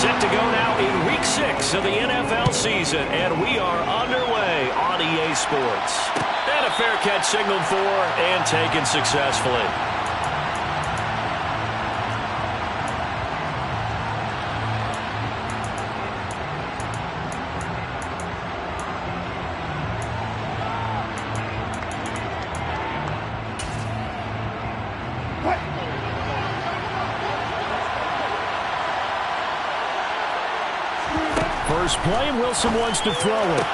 Set to go now in Week 6 of the NFL season, and we are underway on EA Sports. And a fair catch signaled for and taken successfully. First play, and Wilson wants to throw it.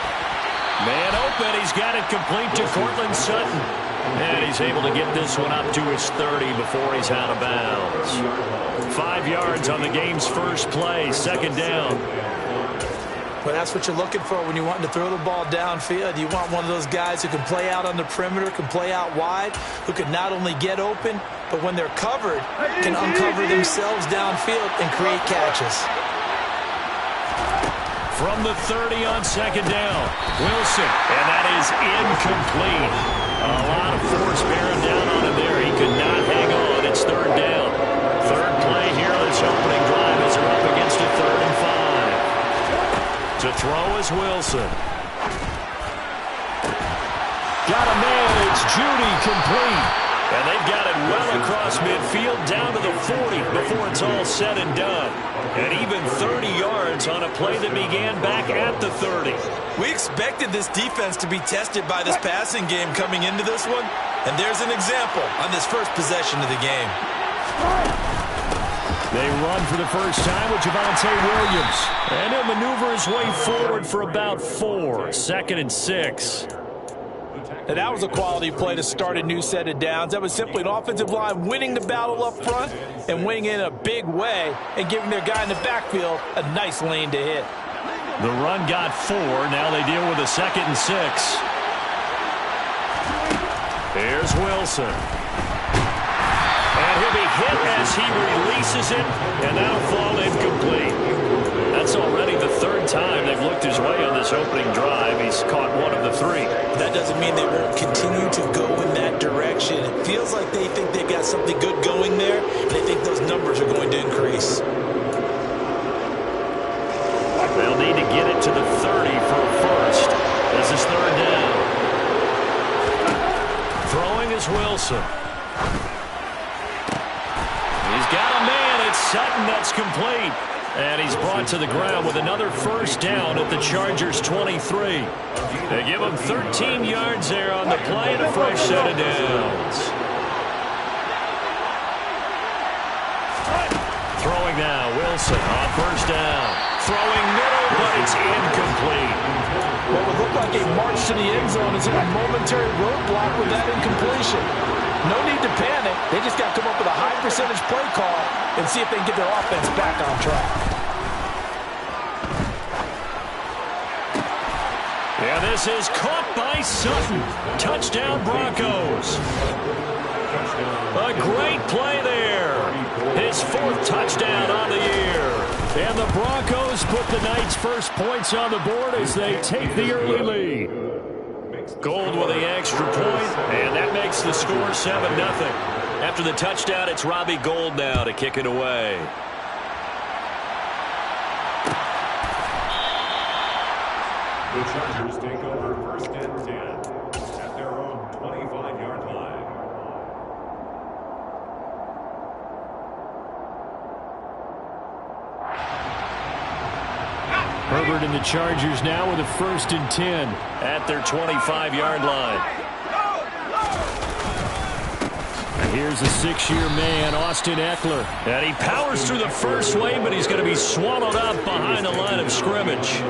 Man open, he's got it complete to Cortland Sutton. And he's able to get this one up to his 30 before he's out of bounds. 5 yards on the game's first play, second down. Well, that's what you're looking for when you want to throw the ball downfield. You want one of those guys who can play out on the perimeter, can play out wide, who can not only get open, but when they're covered, can uncover themselves downfield and create catches. From the 30 on second down, Wilson, and that is incomplete. A lot of force bearing down on him there. He could not hang on. It's third down. Third play here on this opening drive as they're up against a 3rd and 5. To throw is Wilson. Got a man. It's Judy, complete. And they've got it well across midfield down to the 40 before it's all said and done. And even 30 yards on a play that began back at the 30. We expected this defense to be tested by this passing game coming into this one. And there's an example on this first possession of the game. They run for the first time with Javonte Williams. And he'll maneuver his way forward for about 4. 2nd and 6. And that was a quality play to start a new set of downs. That was simply an offensive line winning the battle up front and winning in a big way and giving their guy in the backfield a nice lane to hit. The run got 4. Now they deal with a 2nd and 6. Here's Wilson. And he'll be hit as he releases it, and that'll fall incomplete. That's already the 3rd time they've looked his way on this opening drive. He's caught 1 of the 3. That doesn't mean they won't continue to go in that direction. It feels like they think they've got something good going there, and they think those numbers are going to increase. They'll need to get it to the 30 for a first. This is 3rd down. Throwing is Wilson. He's got a man. It's Sutton. That's complete. And he's brought to the ground with another first down at the Chargers' 23. They give him 13 yards there on the play and a fresh set of downs. Throwing now, Wilson on first down. Throwing middle, but it's incomplete. What would look like a march to the end zone is in a momentary roadblock with that incompletion. No need to panic. They just got to come up with a high percentage play call and see if they can get their offense back on track. Yeah, this is caught by Sutton. Touchdown Broncos. A great play there. His 4th touchdown on the year. And the Broncos put the night's first points on the board as they take the early lead. Gold with the extra point, and that makes the score 7-0. After the touchdown, it's Robbie Gould now to kick it away. The Chargers take over 1st and 10 at their own 25-yard line. Herbert and the Chargers now with a 1st and 10 at their 25-yard line. Here's a 6-year man, Austin Eckler. And he powers through the first wave, but he's going to be swallowed up behind the line of scrimmage.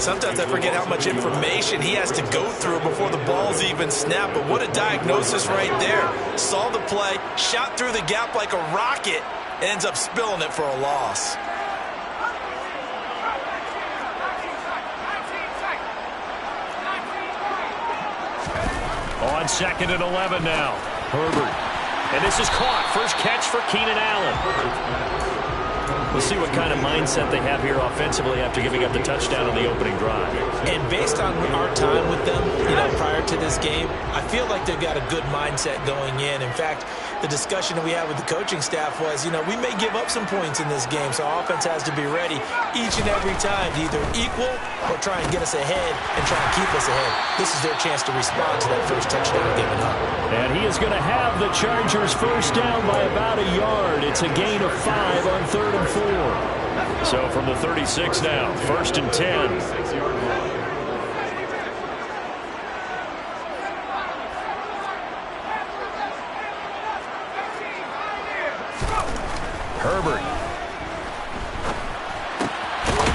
Sometimes I forget how much information he has to go through before the ball's even snapped. But what a diagnosis right there. Saw the play, shot through the gap like a rocket, and ends up spilling it for a loss. On 2nd and 11 now. Herbert. And this is caught. First catch for Keenan Allen. We'll see what kind of mindset they have here offensively after giving up the touchdown on the opening drive. And based on our time with them, prior to this game, I feel like they've got a good mindset going in. In fact, the discussion that we had with the coaching staff was, we may give up some points in this game, so our offense has to be ready each and every time to either equal or try and get us ahead and try and keep us ahead. This is their chance to respond to that first touchdown given up. And he is going to have the Chargers first down by about a yard. It's a gain of 5 on 3rd and 4. So from the 36 now, 1st and 10. Herbert.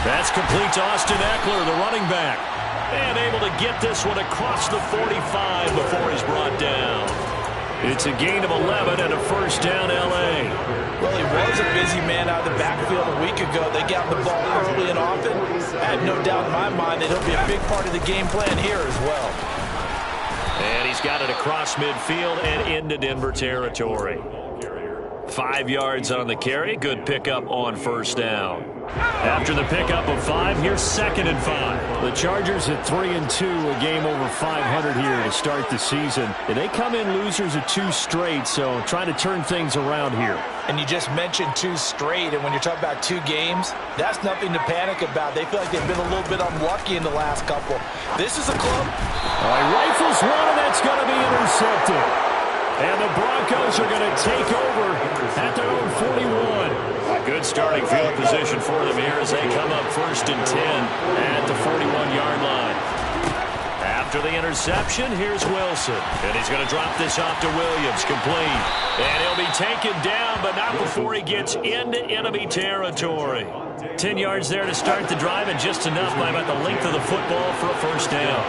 That's complete to Austin Eckler, the running back. And able to get this one across the 45 before he's brought down. It's a gain of 11 and a first down, L.A. Well, he was a busy man out of the backfield a week ago. They got the ball early and often. I have no doubt in my mind that he'll be a big part of the game plan here as well. And he's got it across midfield and into Denver territory. 5 yards on the carry. Good pickup on first down. After the pickup of 5, here's 2nd and 5. The Chargers at 3-2, a game over 500 here to start the season. And they come in losers of 2 straight, so trying to turn things around here. And you just mentioned 2 straight, and when you're talking about 2 games, that's nothing to panic about. They feel like they've been a little bit unlucky in the last couple. This is a club. All right, rifles one, and that's going to be intercepted. And the Broncos are going to take over at their own 41. Good starting field position for them here as they come up 1st and 10 at the 41-yard line. After the interception, here's Wilson. And he's going to drop this off to Williams, complete. And he'll be taken down, but not before he gets into enemy territory. 10 yards there to start the drive, and just enough by about the length of the football for a first down.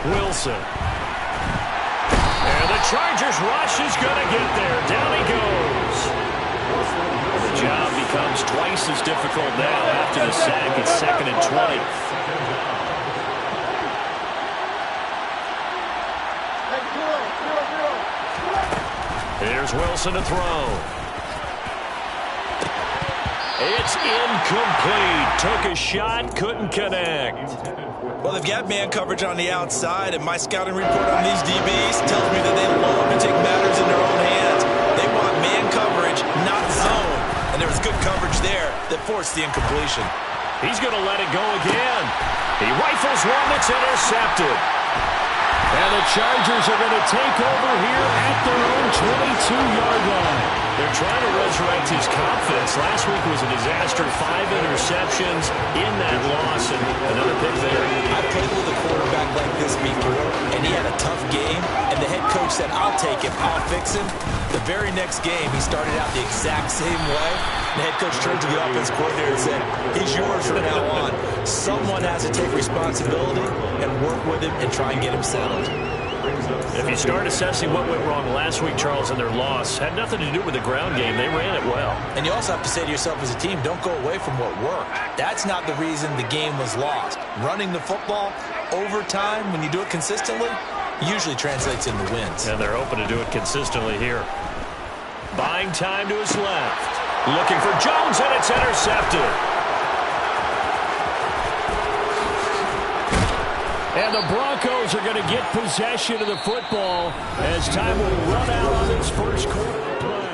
Wilson. And the Chargers rush is going to get there. Down he goes. The job becomes twice as difficult now after the sack. It's 2nd and 20. Here's Wilson to throw. It's incomplete. Took a shot, couldn't connect. Well, they've got man coverage on the outside, and my scouting report on these DBs tells me that they love to take matters in their own hands. They want man coverage, not zone. And there was good coverage there that forced the incompletion. He's going to let it go again. He rifles one that's intercepted. And the Chargers are going to take over here at their own 22-yard line. They're trying to resurrect his confidence. Last week was a disaster. 5 interceptions in that loss, and another pick there. I played with a quarterback like this before, and he had a tough game, and the head coach said, I'll take him, I'll fix him. The very next game, he started out the exact same way. The head coach turned to the offense coordinator and said, he's yours from now on. Someone has to take responsibility and work with him and try and get him settled. If you start assessing what went wrong last week, Charles, in their loss, had nothing to do with the ground game. They ran it well. And you also have to say to yourself as a team, don't go away from what worked. That's not the reason the game was lost. Running the football over time, when you do it consistently, usually translates into wins. And they're hoping to do it consistently here. Buying time to his left. Looking for Jones, and it's intercepted. And the Broncos are going to get possession of the football as time will run out on this first quarter play.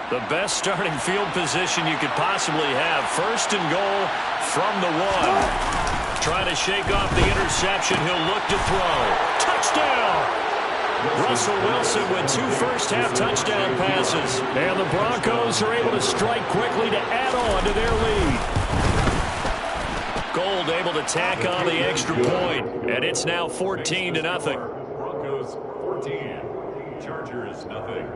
The best starting field position you could possibly have. 1st and goal from the 1. Trying to shake off the interception. He'll look to throw. Touchdown! Russell Wilson with 2 first-half touchdown passes. And the Broncos are able to strike quickly to add on to their lead. Gold able to tack on the extra point, and it's now 14-0. Broncos 14, Chargers nothing.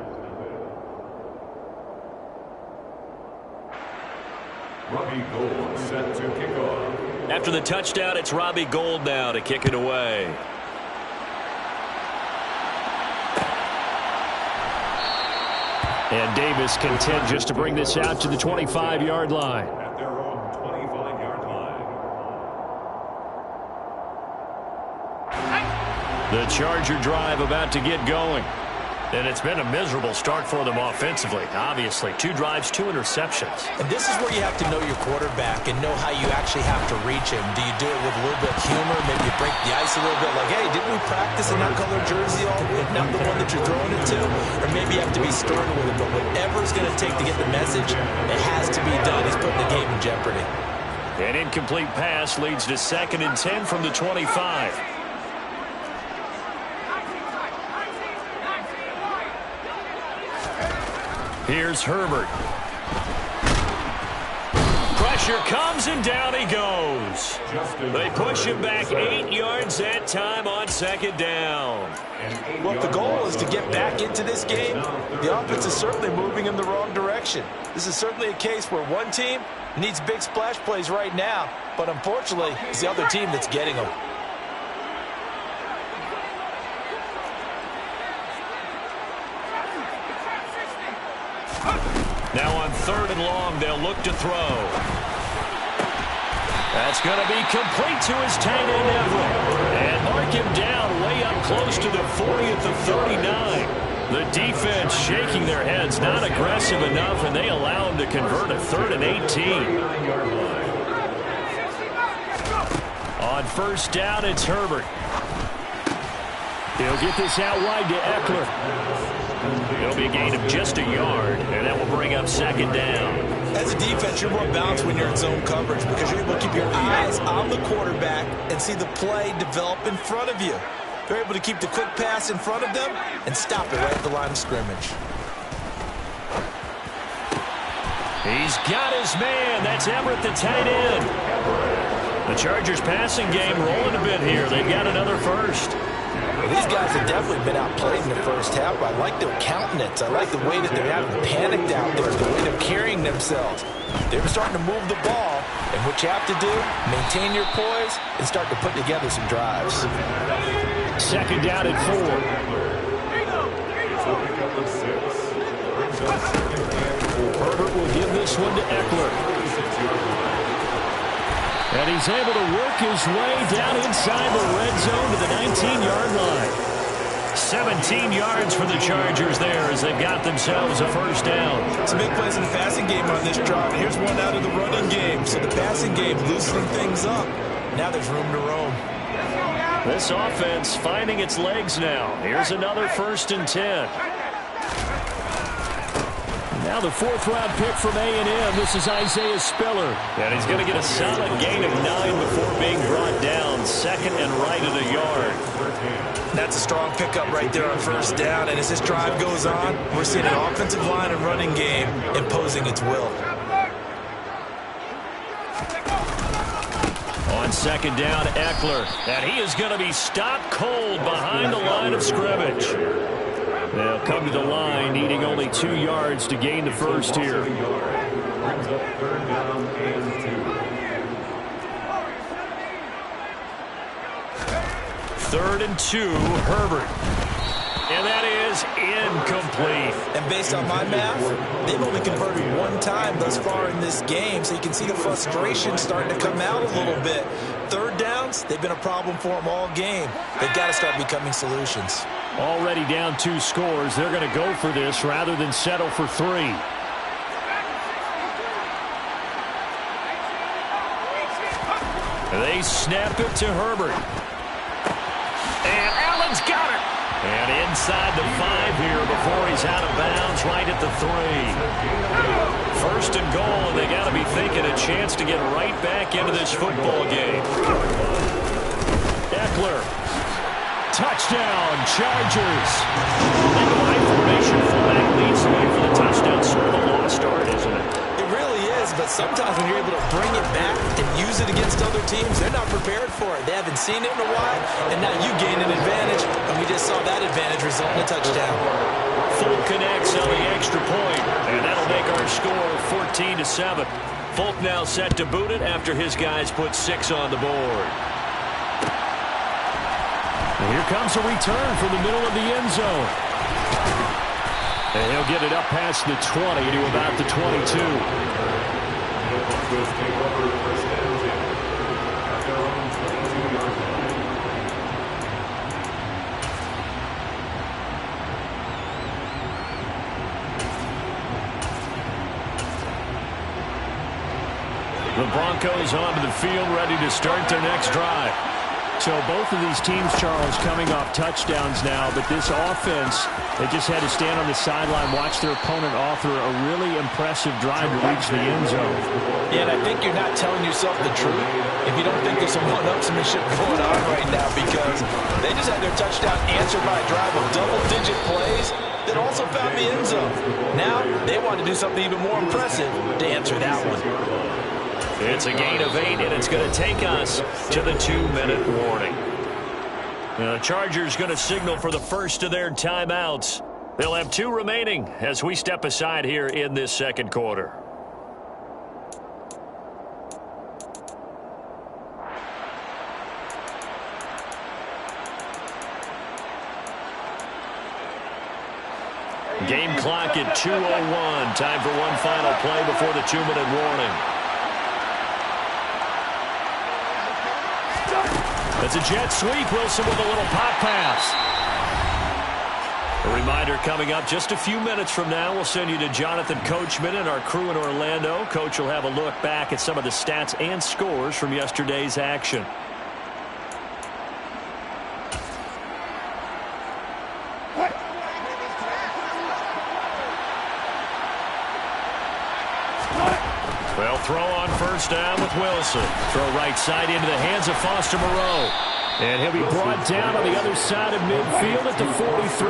Robbie Gould set to kick off. After the touchdown, it's Robbie Gould now to kick it away. And Davis content just to bring this out to the 25-yard line. At their own 25-yard line. The Charger drive about to get going. And it's been a miserable start for them offensively, obviously. 2 drives, 2 interceptions. And this is where you have to know your quarterback and know how you actually have to reach him. Do you do it with a little bit of humor? Maybe you break the ice a little bit like, hey, didn't we practice in that color jersey, not the one that you're throwing it to? Or maybe you have to be stern with it. But whatever it's going to take to get the message, it has to be done. He's putting the game in jeopardy. An incomplete pass leads to 2nd and 10 from the 25. Here's Herbert. Pressure comes, and down he goes. They push him back 8 yards that time on 2nd down. Well, the goal is to get back into this game. The offense is certainly moving in the wrong direction. This is certainly a case where one team needs big splash plays right now, but unfortunately, it's the other team that's getting them. Now on 3rd and long, they'll look to throw. That's going to be complete to his tight end, Everett. And mark him down way up close to the 40 at the 39. The defense shaking their heads, not aggressive enough, and they allow him to convert a 3rd and 18. On 1st down, it's Herbert. He'll get this out wide to Eckler. It'll be a gain of just a yard, and that will bring up 2nd down. As a defense, you're more balanced when you're in zone coverage because you're able to keep your eyes on the quarterback and see the play develop in front of you. You're able to keep the quick pass in front of them and stop it right at the line of scrimmage. He's got his man. That's Everett, the tight end. The Chargers passing game rolling a bit here. They've got another first. Well, these guys have definitely been outplayed in the first half. I like their countenance. I like the way that they're having panicked out there, the way they're carrying themselves. They're starting to move the ball, and what you have to do, maintain your poise and start to put together some drives. 2nd down at 4. Herbert will give this one to Eckler. And he's able to work his way down inside the red zone to the 19-yard line. 17 yards for the Chargers there as they've got themselves a 1st down. Some big plays in the passing game on this drive. Here's one out of the running game. So the passing game loosening things up. Now there's room to roam. This offense finding its legs now. Here's another 1st and 10. Now the 4th-round pick from A&M. This is Isaiah Spiller. And he's going to get a solid gain of 9 before being brought down. 2nd and right at a yard. That's a strong pickup right there on 1st down. And as this drive goes on, we're seeing an offensive line and running game imposing its will. On 2nd down, Eckler. And he is going to be stopped cold behind the line of scrimmage. They'll come to the line, needing only 2 yards to gain the first here. Brings up 3rd down and 2. 3rd and 2, Herbert. And that is incomplete. And based on my math, they've only converted 1 time thus far in this game, so you can see the frustration starting to come out a little bit. 3rd downs, they've been a problem for them all game. They've got to start becoming solutions. Already down 2 scores. They're going to go for this rather than settle for 3. They snap it to Herbert. And Allen's got it. And inside the 5 here before he's out of bounds right at the 3. 1st and goal, and they got to be thinking a chance to get right back into this football game. Eckler. Touchdown, Chargers. And the high formation fullback leads the way for the touchdown. Sort of a lost art, isn't it? It really is, but sometimes when you're able to bring it back and use it against other teams, they're not prepared for it. They haven't seen it in a while, and now you gain an advantage, and we just saw that advantage result in a touchdown. Fulk connects on the extra point, and that'll make our score 14-7. Fulk now set to boot it after his guys put 6 on the board. And here comes a return from the middle of the end zone. And he'll get it up past the 20 to about the 22. the Broncos onto the field, ready to start their next drive. So both of these teams, Charles, coming off touchdowns now, but this offense, they just had to stand on the sideline, watch their opponent author a really impressive drive to reach the end zone. Yeah, and I think you're not telling yourself the truth if you don't think there's some one-upsmanship going on right now, because they just had their touchdown answered by a drive of double-digit plays that also found the end zone. Now they want to do something even more impressive to answer that one. It's a gain of 8, and it's going to take us to the 2-minute warning. The Chargers going to signal for the first of their timeouts. They'll have 2 remaining as we step aside here in this second quarter. Game clock at 2:01. Time for one final play before the 2-minute warning. It's a jet sweep. Wilson with a little pop pass. A reminder coming up just a few minutes from now. We'll send you to Jonathan Coachman and our crew in Orlando. Coach will have a look back at some of the stats and scores from yesterday's action. Well, throw on first down with Wilson. Throw right side into the hands of Foster Moreau. And he'll be brought down on the other side of midfield at the 43.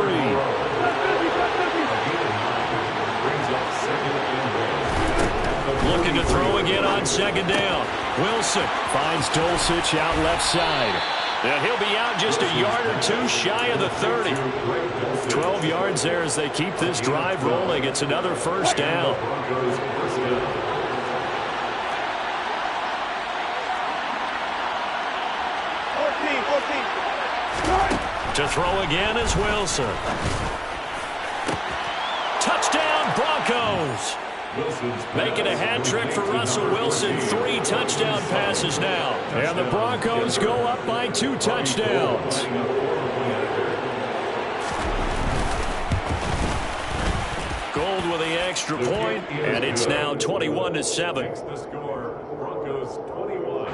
Looking to throw again on second down. Wilson finds Dulcich out left side. And he'll be out just a yard or 2 shy of the 30. 12 yards there as they keep this drive rolling. It's another first down. To throw again is Wilson. Touchdown, Broncos. Making a hat trick for Russell Wilson. 3 touchdown passes now. And the Broncos go up by 2 touchdowns. Gold with the extra point, and it's now 21-7. The score, Broncos 21,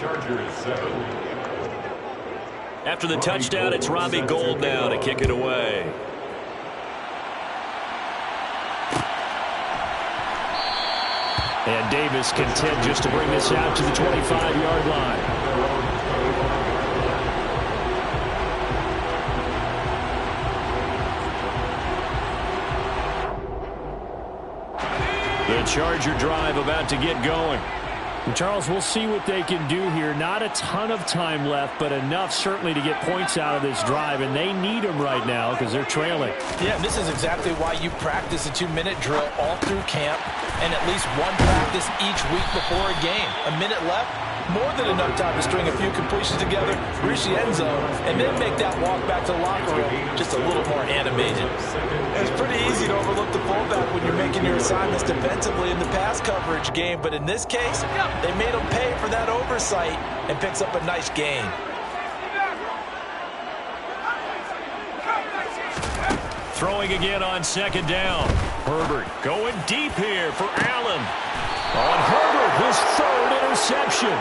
Chargers 7. After the touchdown, it's Robbie Gould now to kick it away. And Davis content just to bring this out to the 25-yard line. The Charger drive about to get going. And Charles, we'll see what they can do here. Not a ton of time left, but enough certainly to get points out of this drive, and they need them right now because they're trailing. Yeah, this is exactly why you practice a 2-minute drill all through camp and at least one practice each week before a game. A minute left, more than enough time to string a few completions together, reach the end zone, and then make that walk back to the locker room just a little more animated. It's pretty easy to overlook the fullback when you're making your assignments defensively in the pass coverage game, but in this case, they made him pay for that oversight and picks up a nice gain. Throwing again on second down. Herbert going deep here for Allen. On Herbert, his 3rd interception.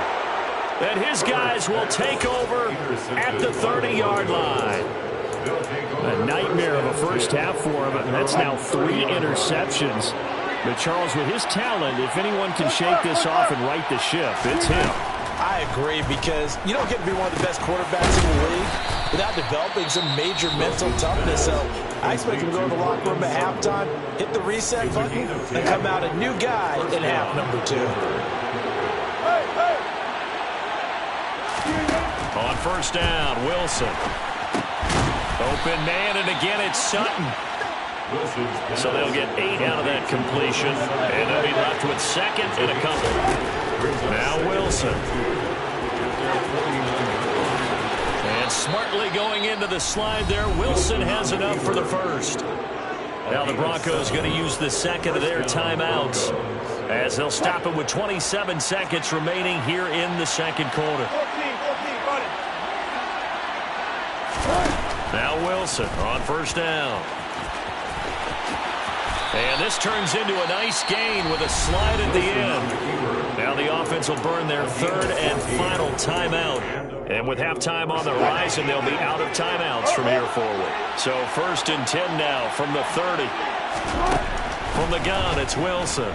And his guys will take over at the 30-yard line. A nightmare of a first half for him, and that's now 3 interceptions. But Charles, with his talent, if anyone can shake this off and right the ship, it's him. I agree, because you don't get to be one of the best quarterbacks in the league without developing some major mental toughness. So I expect him to go to the locker room at halftime, hit the reset button, and come out a new guy in half number 2. On first down, Wilson. Open man, and again it's Sutton. So they'll get 8 out of that completion, and they'll be left with 2nd and a couple. Now Wilson. And smartly going into the slide there, Wilson has enough for the first. Now the Broncos going to use the 2nd of their timeouts as they'll stop him with 27 seconds remaining here in the second quarter. Now Wilson on first down. And this turns into a nice gain with a slide at the end. Now the offense will burn their third and final timeout. And with halftime on the horizon, they'll be out of timeouts from here forward. So 1st and 10 now from the 30. From the gun, it's Wilson.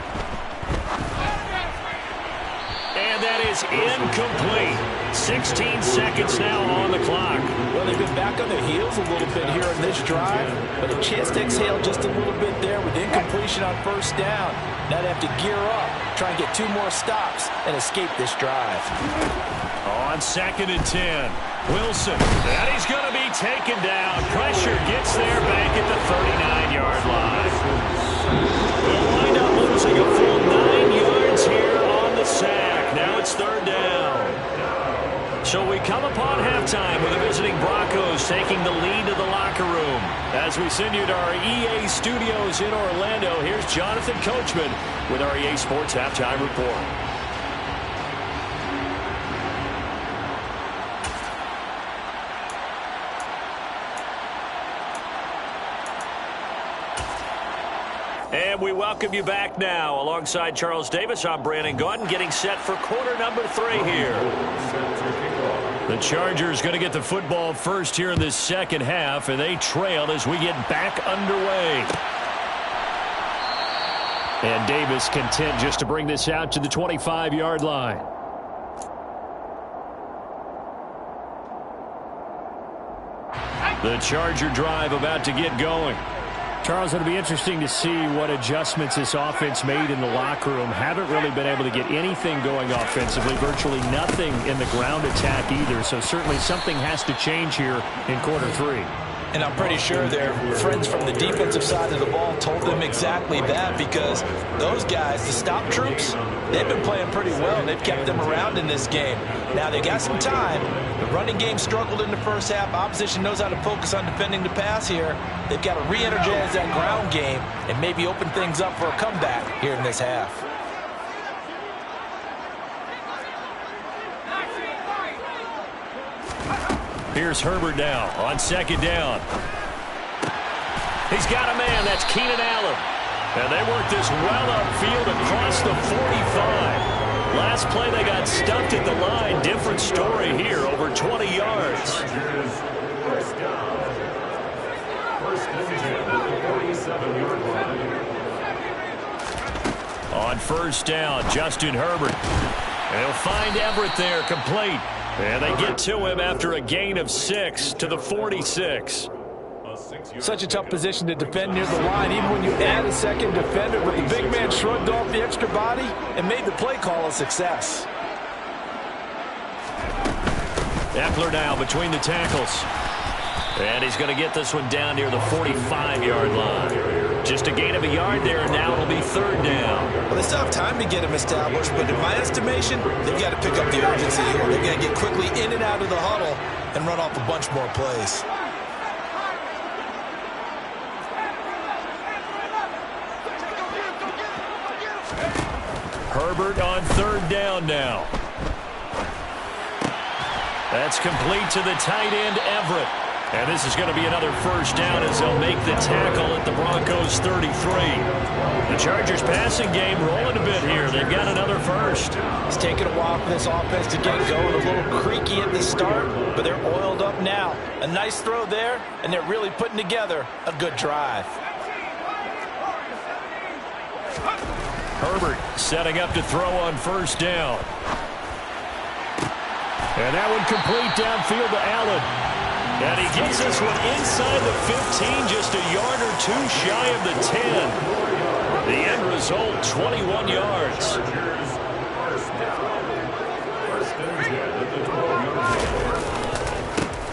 And that is incomplete. 16 seconds now on the clock. Well, they've been back on their heels a little bit here in this drive, but a chance to exhale just a little bit there with incompletion on 1st down. Now they have to gear up, try and get 2 more stops, and escape this drive. On 2nd and 10, Wilson. And he's going to be taken down. Pressure gets there back at the 39-yard line. They'll wind up losing a full 9 yards here on the sack. Now it's 3rd down. So we come upon halftime with the visiting Broncos taking the lead to the locker room. As we send you to our EA studios in Orlando, here's Jonathan Coachman with our EA Sports Halftime Report. And we welcome you back now. Alongside Charles Davis, I'm Brandon Gaudin, getting set for quarter number 3 here. The Chargers going to get the football first here in this second half, and they trail as we get back underway. And Davis content just to bring this out to the 25-yard line. The Charger drive about to get going. Charles, it'll be interesting to see what adjustments this offense made in the locker room. Haven't really been able to get anything going offensively, virtually nothing in the ground attack either. So certainly something has to change here in quarter 3. And I'm pretty sure their friends from the defensive side of the ball told them exactly that, because those guys, the stop troops, they've been playing pretty well. They've kept them around in this game. Now, they got some time. The running game struggled in the first half. Opposition knows how to focus on defending the pass here. They've got to re-energize that ground game and maybe open things up for a comeback here in this half. Here's Herbert now on 2nd down. He's got a man. That's Keenan Allen. And they work this well upfield across the 45. Last play they got stuffed at the line. Different story here, over 20 yards. First down. 1st and 10 at the 47-yard line. On 1st down, Justin Herbert. And he'll find Everett there, complete. And they get to him after a gain of 6 to the 46. Such a tough position to defend near the line, even when you add a second defender, but the big man shrugged off the extra body and made the play call a success. Eckler now between the tackles. And he's going to get this one down near the 45-yard line. Just a gain of a yard there, and now it'll be 3rd down. Well, they still have time to get him established, but in my estimation, they've got to pick up the urgency here. They've got to get quickly in and out of the huddle and run off a bunch more plays. Herbert on 3rd down now. That's complete to the tight end, Everett. And this is going to be another 1st down as they'll make the tackle at the Broncos 33. The Chargers passing game rolling a bit here. They've got another 1st. It's taken a while for this offense to get going. A little creaky at the start, but they're oiled up now. A nice throw there, and they're really putting together a good drive. Herbert setting up to throw on 1st down. And that one complete downfield to Allen. And he gets this one inside the 15, just a yard or 2 shy of the 10. The end result, 21 yards.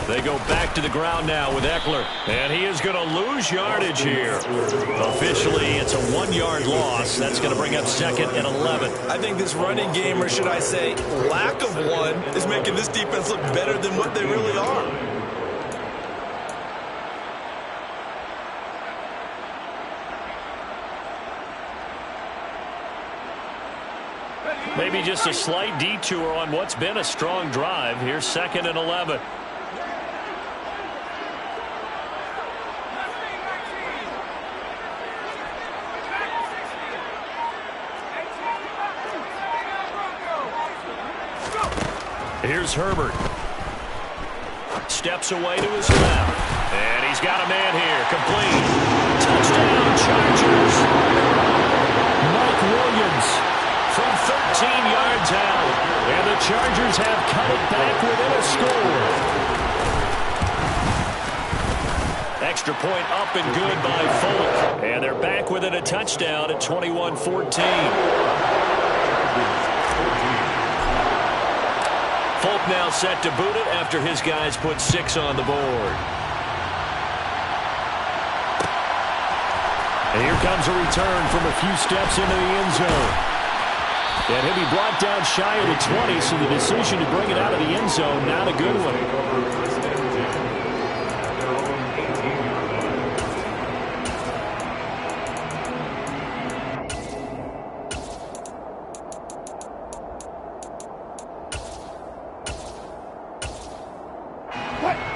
They go back to the ground now with Eckler. And he is going to lose yardage here. Officially, it's a 1-yard loss. That's going to bring up 2nd and 11. I think this running game, or should I say lack of one, is making this defense look better than what they really are. Maybe just a slight detour on what's been a strong drive. Here's 2nd and 11. Here's Herbert. Steps away to his left. And he's got a man here. Complete. Touchdown, Chargers. Mike Williams From 13 yards out. And the Chargers have cut it back within a score. Extra point up and good by Folk. And they're back within a touchdown at 21-14. Folk now set to boot it after his guys put 6 on the board. And here comes a return from a few steps into the end zone. And he'll be brought down shy of the 20, so the decision to bring it out of the end zone, not a good one.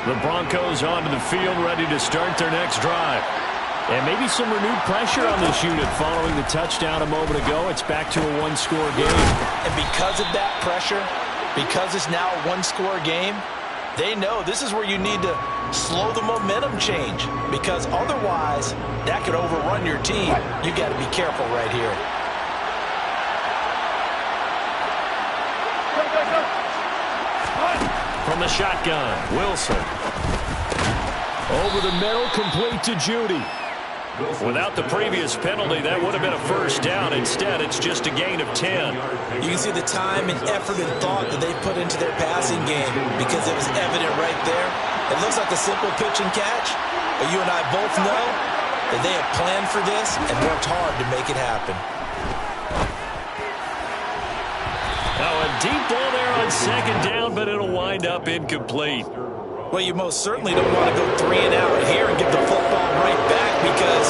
The Broncos onto the field, ready to start their next drive. And maybe some renewed pressure on this unit following the touchdown a moment ago. It's back to a one-score game. And because of that pressure, because it's now a one-score game, they know this is where you need to slow the momentum change, because otherwise that could overrun your team. You got to be careful right here. From the shotgun, Wilson. Over the middle, complete to Judy. Without the previous penalty, that would have been a first down. Instead, it's just a gain of 10. You can see the time and effort and thought that they put into their passing game, because it was evident right there. It looks like a simple pitch and catch, but you and I both know that they have planned for this and worked hard to make it happen. Now a deep ball there on second down, but it'll wind up incomplete. Well, you most certainly don't want to go 3 and out here and give the football right back, because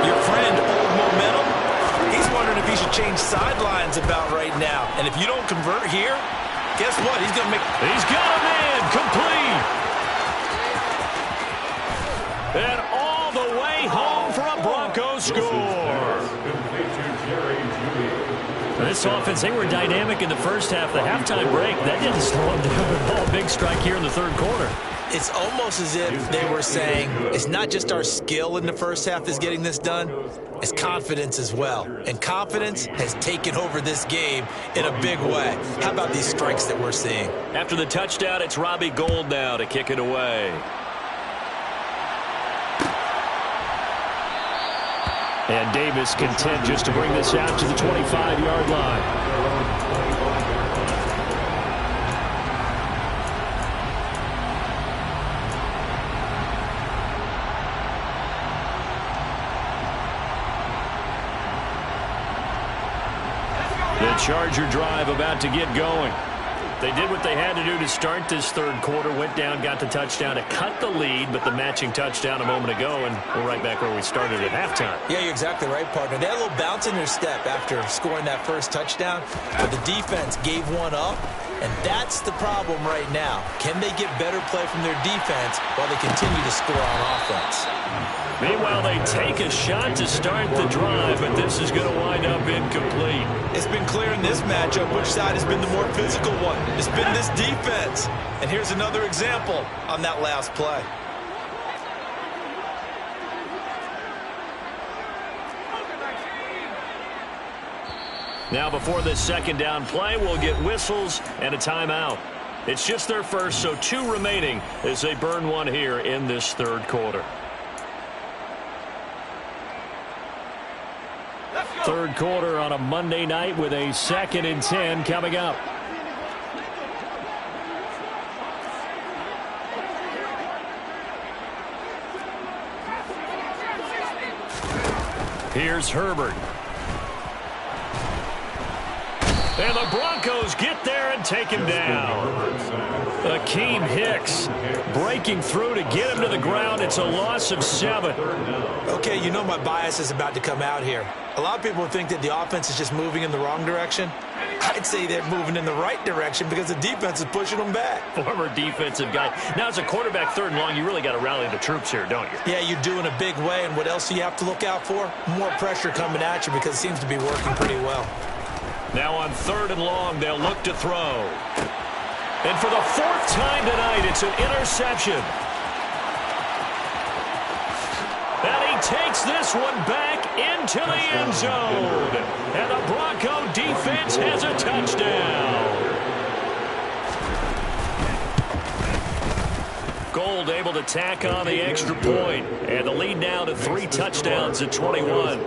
your friend, Old Momentum, he's wondering if he should change sidelines about right now. And if you don't convert here, guess what? He's going to make... He's got a man, complete. And all the way home for a Broncos score. This offense, they were dynamic in the first half. The halftime break, that didn't slow them down at all. Big strike here in the third quarter. It's almost as if they were saying, it's not just our skill in the first half that's getting this done, it's confidence as well. And confidence has taken over this game in a big way. How about these strikes that we're seeing? After the touchdown, it's Robbie Gould now to kick it away. And Davis content just to bring this out to the 25-yard line. The Charger drive about to get going. They did what they had to do to start this third quarter, went down, got the touchdown to cut the lead, but the matching touchdown a moment ago, and we're right back where we started at halftime. Yeah, you're exactly right, partner. They had a little bounce in their step after scoring that first touchdown, but the defense gave one up, and that's the problem right now. Can they get better play from their defense while they continue to score on offense? Meanwhile, they take a shot to start the drive, but this is going to wind up incomplete. It's been clear in this matchup which side has been the more physical one. It's been this defense. And here's another example on that last play. Now before this second down play, we'll get whistles and a timeout. It's just their first, so 2 remaining as they burn one here in this third quarter. Third quarter on a Monday night with a 2nd and 10 coming up. Here's Herbert. And the Broncos get there and take him down. Akeem Hicks breaking through to get him to the ground. It's a loss of 7. Okay, you know my bias is about to come out here. A lot of people think that the offense is just moving in the wrong direction. I'd say they're moving in the right direction because the defense is pushing them back. Former defensive guy. Now, as a quarterback, 3rd and long, you really got to rally the troops here, don't you? Yeah, you do in a big way. And what else do you have to look out for? More pressure coming at you because it seems to be working pretty well. Now on 3rd and long, they'll look to throw. And for the fourth time tonight, it's an interception. And he takes this one back into the end zone. And the Bronco defense has a touchdown. Gold able to tack on the extra point. And the lead now to 3 touchdowns at 21.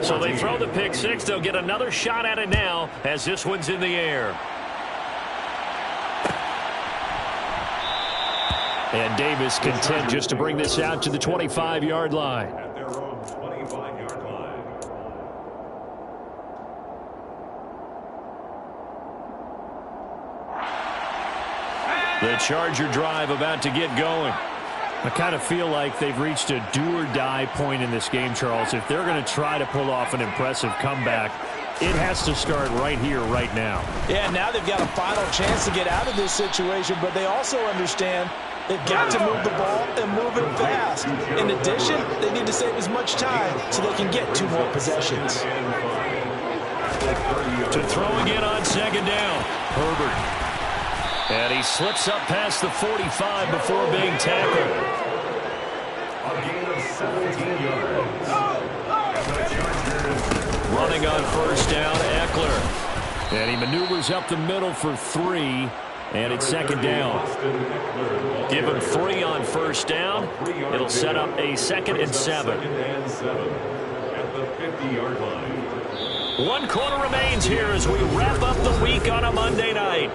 So they throw the pick six. They'll get another shot at it now as this one's in the air. And Davis content just to bring this out to the 25-yard line. At their own 25-yard line. The Charger drive about to get going. I kind of feel like they've reached a do-or-die point in this game, Charles. If they're going to try to pull off an impressive comeback, it has to start right here, right now. Yeah, now they've got a final chance to get out of this situation, but they also understand they've got to move the ball and move it fast. In addition, they need to save as much time so they can get 2 more possessions. To throw again on second down. Herbert. And he slips up past the 45 before being tackled. A gain of 17 yards. Running on first down, Eckler. And he maneuvers up the middle for 3. And it's second down. Give him 3 on first down. It'll set up a 2nd and 7. At the 50-yard line. 1 quarter remains here as we wrap up the week on a Monday night.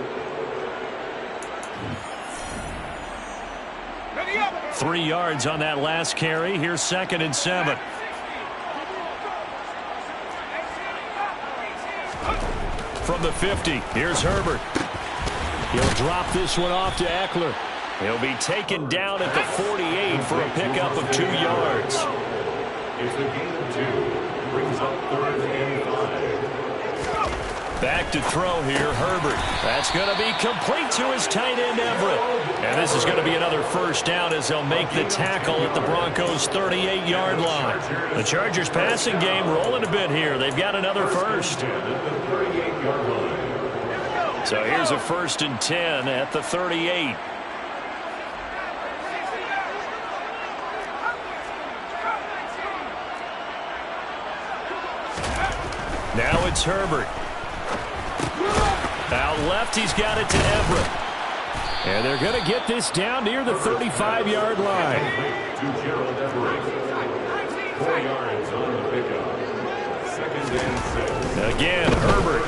3 yards on that last carry. Here's 2nd and 7. From the 50, here's Herbert. He'll drop this one off to Eckler. He'll be taken down at the 48 for a pickup of 2 yards. It's a gain of 2. Brings up 3rd and 5. Back to throw here, Herbert. That's going to be complete to his tight end, Everett. And this is going to be another first down as they'll make the tackle at the Broncos' 38-yard line. The Chargers' passing game rolling a bit here. They've got another first. So here's a 1st and 10 at the 38. Now it's Herbert. Out left, he's got it to Everett. And they're going to get this down near the 35-yard line. To Gerald Everett. 4 yards on the pickup. 2nd and 6. Again, Herbert.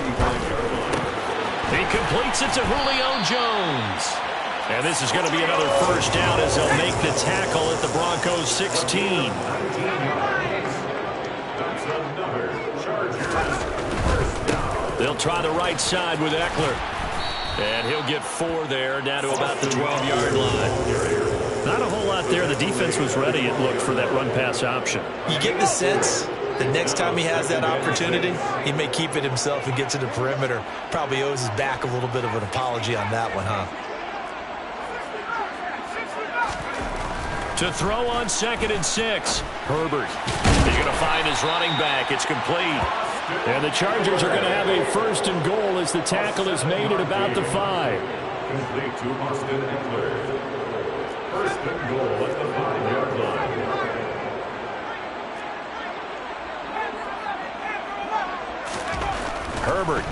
He completes it to Julio Jones. And this is going to be another first down as they'll make the tackle at the Broncos' 16. That's another Chargers first down. They'll try the right side with Eckler. And he'll get 4 there, down to about the 12-yard line. Not a whole lot there. The defense was ready, it looked, for that run-pass option. You get the sense that next time he has that opportunity, he may keep it himself and get to the perimeter. Probably owes his back a little bit of an apology on that one, huh? To throw on 2nd and 6. Herbert. He's going to find his running back. It's complete. And the Chargers are going to have a 1st and goal as the tackle is made at about the 5. Complete to Austin Eckler. 1st and goal at the 5-yard line. Herbert.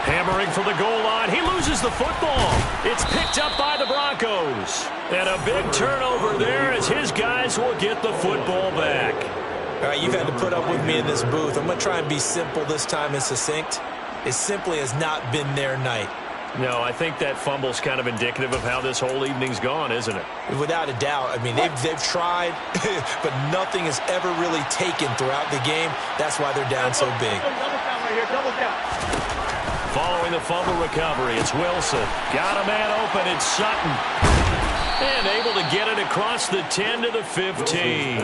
Hammering for the goal line. He loses the football. It's picked up by the Broncos. And a big turnover there as his guys will get the football back. All right, you've had to put up with me in this booth. I'm going to try and be simple this time and succinct. It simply has not been their night. No, I think that fumble's kind of indicative of how this whole evening's gone, isn't it? Without a doubt. I mean, they've tried, but nothing has ever really taken throughout the game. That's why they're down so big. Following the fumble recovery, it's Wilson. Got a man open, it's Sutton. And able to get it across the 10 to the 15.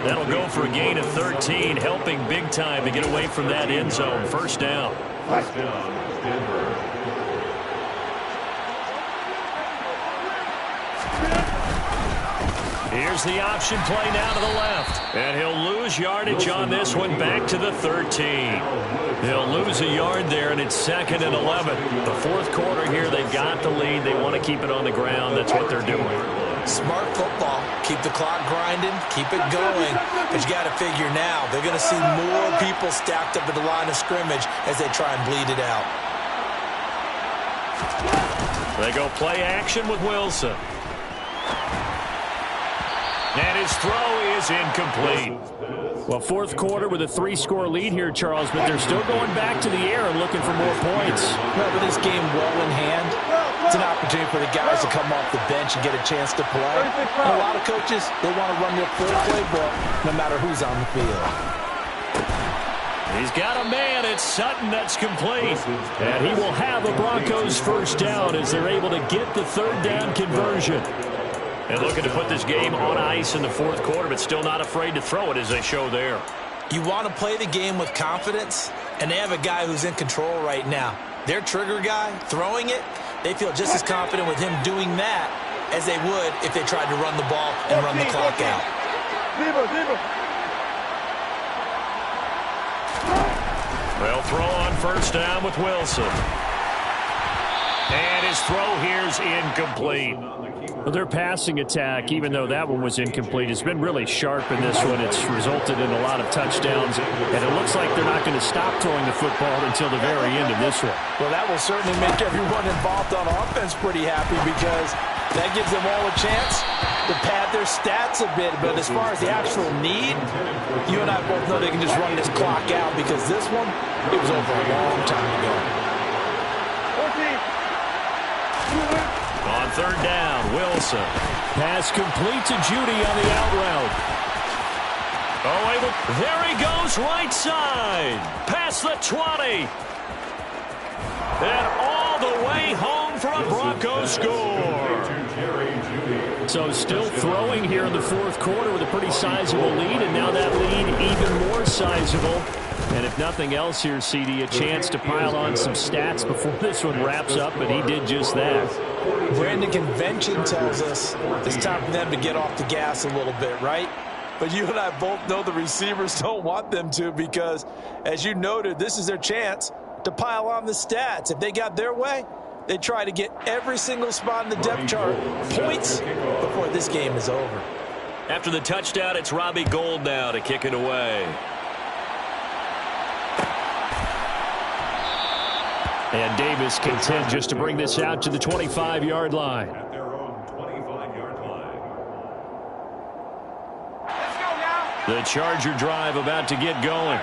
That'll go for a gain of 13, helping big time to get away from that end zone. First down. First down, Denver. Here's the option play now to the left. And he'll lose yardage on this one back to the 13. They'll lose a yard there, and it's 2nd and 11. The fourth quarter here, they've got the lead. They want to keep it on the ground. That's what they're doing. Smart football. Keep the clock grinding. Keep it going. But you got to figure now, they're going to see more people stacked up at the line of scrimmage as they try and bleed it out. They go play action with Wilson. And his throw is incomplete. Well, fourth quarter with a 3-score lead here, Charles, but they're still going back to the air and looking for more points. Well, with this game well in hand, it's an opportunity for the guys to come off the bench and get a chance to play. And a lot of coaches, they want to run their full playbook no matter who's on the field. He's got a man. It's Sutton. That's complete. And he will have a Broncos first down as they're able to get the third down conversion. And looking to put this game on ice in the fourth quarter, but still not afraid to throw it as they show there. You want to play the game with confidence, and they have a guy who's in control right now. Their trigger guy, throwing it, they feel just as confident with him doing that as they would if they tried to run the ball and run the clock out. They'll throw on first down with Wilson. And his throw here's incomplete. Well, their passing attack, even though that one was incomplete, has been really sharp in this one. It's resulted in a lot of touchdowns, and it looks like they're not going to stop throwing the football until the very end of this one. Well, that will certainly make everyone involved on offense pretty happy because that gives them all a chance to pad their stats a bit. But as far as the actual need, you and I both know they can just run this clock out because this one, it was over a long time ago. On third down, Wilson. Pass complete to Judy on the out route. Oh, there he goes, right side. Past the 20. And all the way home for a Broncos score. So still throwing here in the fourth quarter with a pretty sizable lead, and now that lead even more sizable. And if nothing else here, CD, a chance to pile on some stats before this one wraps up, and he did just that. Brandon, convention tells us it's time for them to get off the gas a little bit, right? But you and I both know the receivers don't want them to because, as you noted, this is their chance to pile on the stats. If they got their way, they try to get every single spot in the depth chart points before this game is over. After the touchdown, it's Robbie Gould now to kick it away. And Davis content just to bring this out to the 25-yard line. At their own 25-yard line. The Charger drive about to get going.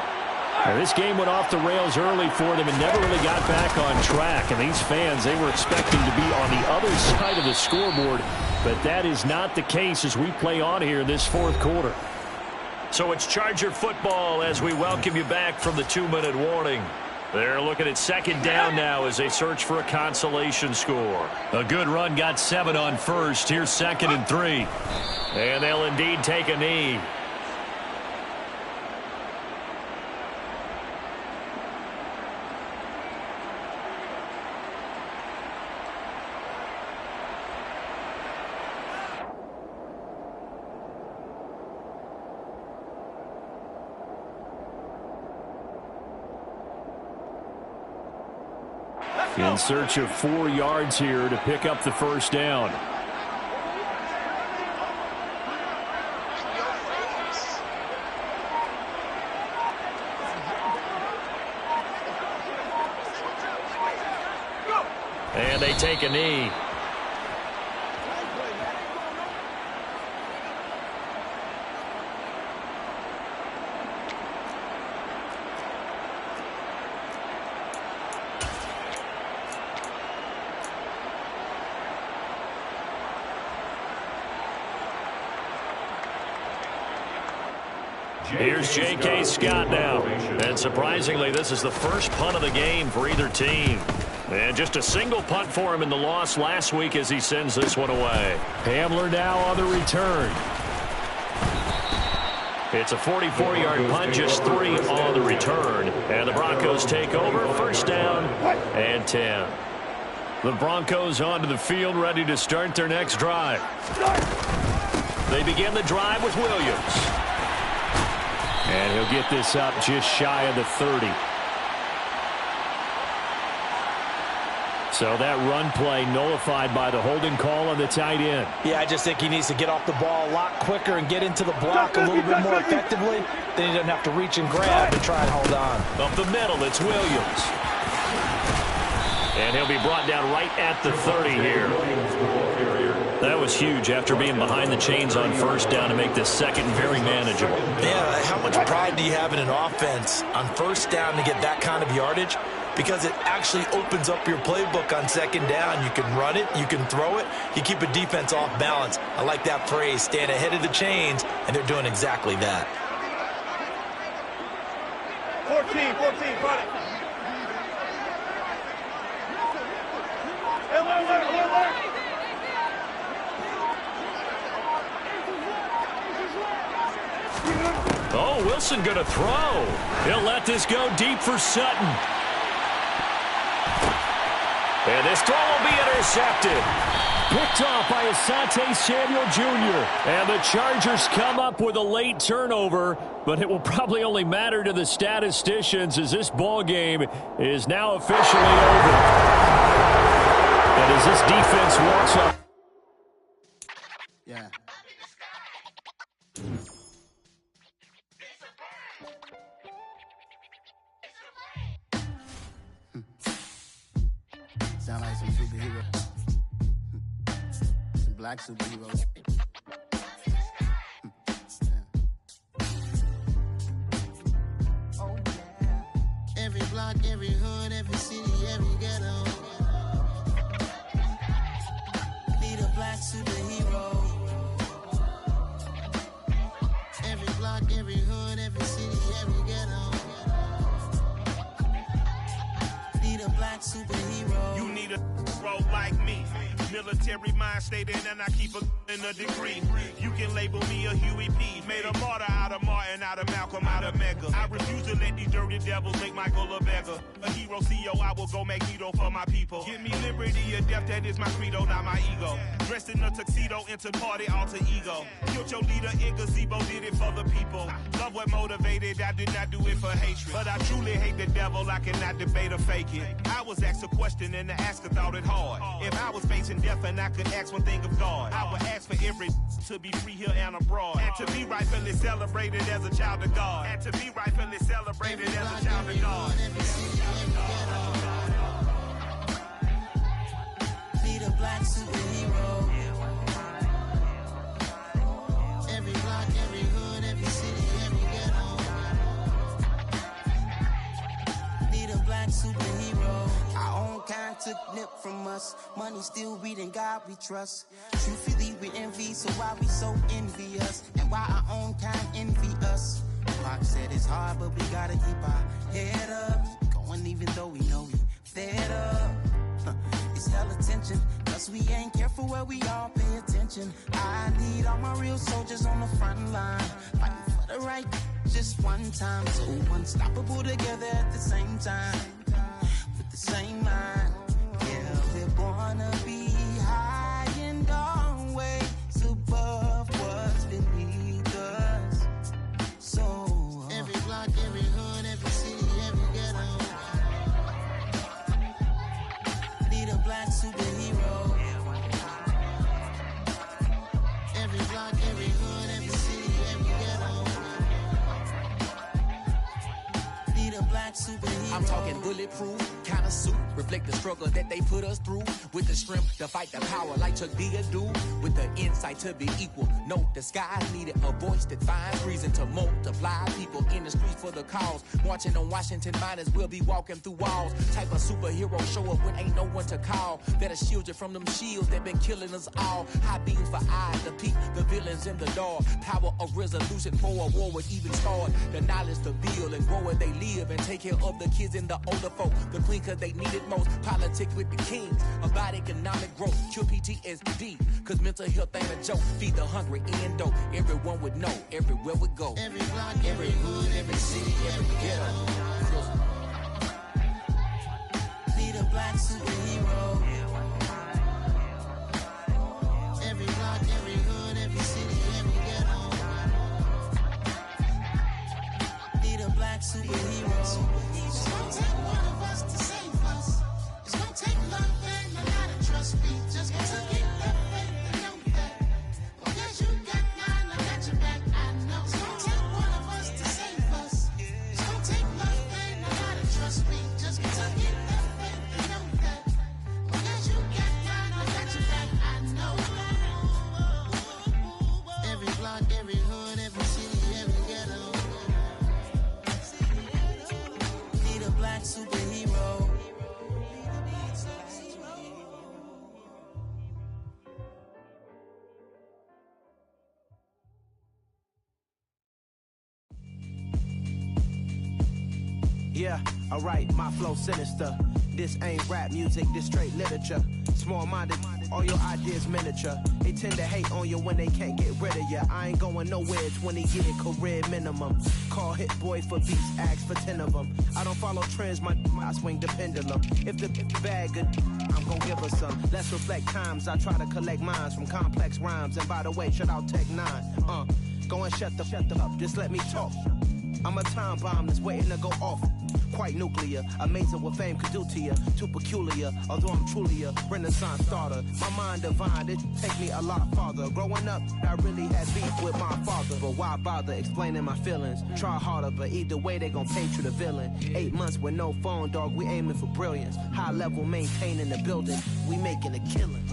Now, this game went off the rails early for them and never really got back on track. And these fans, they were expecting to be on the other side of the scoreboard. But that is not the case as we play on here this fourth quarter. So it's Charger football as we welcome you back from the 2-minute warning. They're looking at second down now as they search for a consolation score. A good run got 7 on first. Here's 2nd and 3. And they'll indeed take a knee. In search of 4 yards here to pick up the first down. And they take a knee. Here's J.K. Scott now. And surprisingly, this is the first punt of the game for either team. And just a single punt for him in the loss last week as he sends this one away. Hamler now on the return. It's a 44-yard punt, just 3 on the return. And the Broncos take over, first down and 10. The Broncos onto the field, ready to start their next drive. They begin the drive with Williams. And he'll get this up just shy of the 30. So that run play nullified by the holding call on the tight end. Yeah, I just think he needs to get off the ball a lot quicker and get into the block a little bit more effectively. Then he doesn't have to reach and grab and try and hold on. Up the middle, it's Williams. And he'll be brought down right at the 30 here. That was huge after being behind the chains on first down to make this second very manageable. Yeah, how much pride do you have in an offense on first down to get that kind of yardage? Because it actually opens up your playbook on second down. You can run it, you can throw it, you keep a defense off balance. I like that phrase, stand ahead of the chains, and they're doing exactly that. 14, run it. Oh, Wilson going to throw. He'll let this go deep for Sutton. And this throw will be intercepted. Picked off by Asante Samuel Jr. And the Chargers come up with a late turnover, but it will probably only matter to the statisticians as this ball game is now officially over. And as this defense walks up. Yeah. Sound like some superheroes. Some black superheroes. Oh, yeah. Every block, every hood, every city, every ghetto. Need a black superhero. Every block, every hood, every city, every ghetto. Need a black superhero. You need a role like me. Military mind state and I keep a degree. You can label me a Huey P. Made a martyr out of Martin, out of Malcolm, out of Mecca. I refuse to let these dirty devils make Michael a beggar. A hero CEO, I will go Magneto for my people. Give me liberty or death, that is my credo, not my ego. Dressed in a tuxedo, into party, alter ego. Killed your leader in gazebo, did it for the people. Love what motivated, I did not do it for hatred. But I truly hate the devil, I cannot debate or fake it. I was asked a question and the asker thought it hard. If I was facing death and I could ask one thing of God, I would ask for every to be free here and abroad, and to be rightfully celebrated as a child of God, and to be rightfully celebrated as a child of God. Need a black superhero. Every block, every hood, every city, every ghetto. Need a black superhero. Our own kind took nip from us. Money still reading, God we trust. Truthfully we envy, so why we so envious? And why our own kind envy us? Pac said it's hard, but we gotta keep our head up. Going even though we know we fed up. It's hella tension, cause we ain't careful where we all pay attention. I need all my real soldiers on the front line, fighting for the right just one time. So unstoppable together at the same time, with the same mind. Yeah, we're gonna be high and always above what's beneath us. So every block, every hood, every city, every ghetto. Need a black superhero. Every block, every hood, every city, every ghetto. Need a black superhero. I'm talking bulletproof kind of suit, reflect the struggle that they put us through, with the strength to fight the power like Chuck D do, with the insight to be equal. No disguise needed, a voice that finds reason to multiply people in the streets for the cause. Marching on Washington, might as well be walking through walls. Type of superhero show up when ain't no one to call. Better shield you from them shields that been killing us all. High beams for eyes to peek the villains in the dark. Power of resolution for a war would even start. The knowledge to build and grow where they live and take care of the kids and the older folk. The clean cause they need it most. Politics with the kings about economic growth. Cure PTSD cause mental health ain't a joke. Feed the hungry and dope. Everyone would know everywhere we go. Every block, every hood, every city, every ghetto. Need a black superhero. Every block, every hood, every city, every ghetto. Need a black superhero. It's gonna take one of us to save us. It's gonna take love. Yeah, alright, my flow sinister. This ain't rap music, this straight literature. Small-minded, all your ideas miniature. They tend to hate on you when they can't get rid of you. I ain't going nowhere, 20-year career minimum. Call Hit Boy for beats, ask for 10 of them. I don't follow trends, I swing the pendulum. If the bag good, I'm gon' give her some. Let's reflect times, I try to collect minds from complex rhymes. And by the way, shout out Tech 9. Go and shut the up, just let me talk. I'm a time bomb that's waiting to go off. Quite nuclear, amazing what fame could do to you. Too peculiar, although I'm truly a renaissance starter. My mind divine, it take me a lot farther. Growing up, I really had beef with my father. But why bother explaining my feelings? Try harder, but either way they gon' paint you the villain. 8 months with no phone, dog, we aiming for brilliance. High level maintaining the building, we making a killing.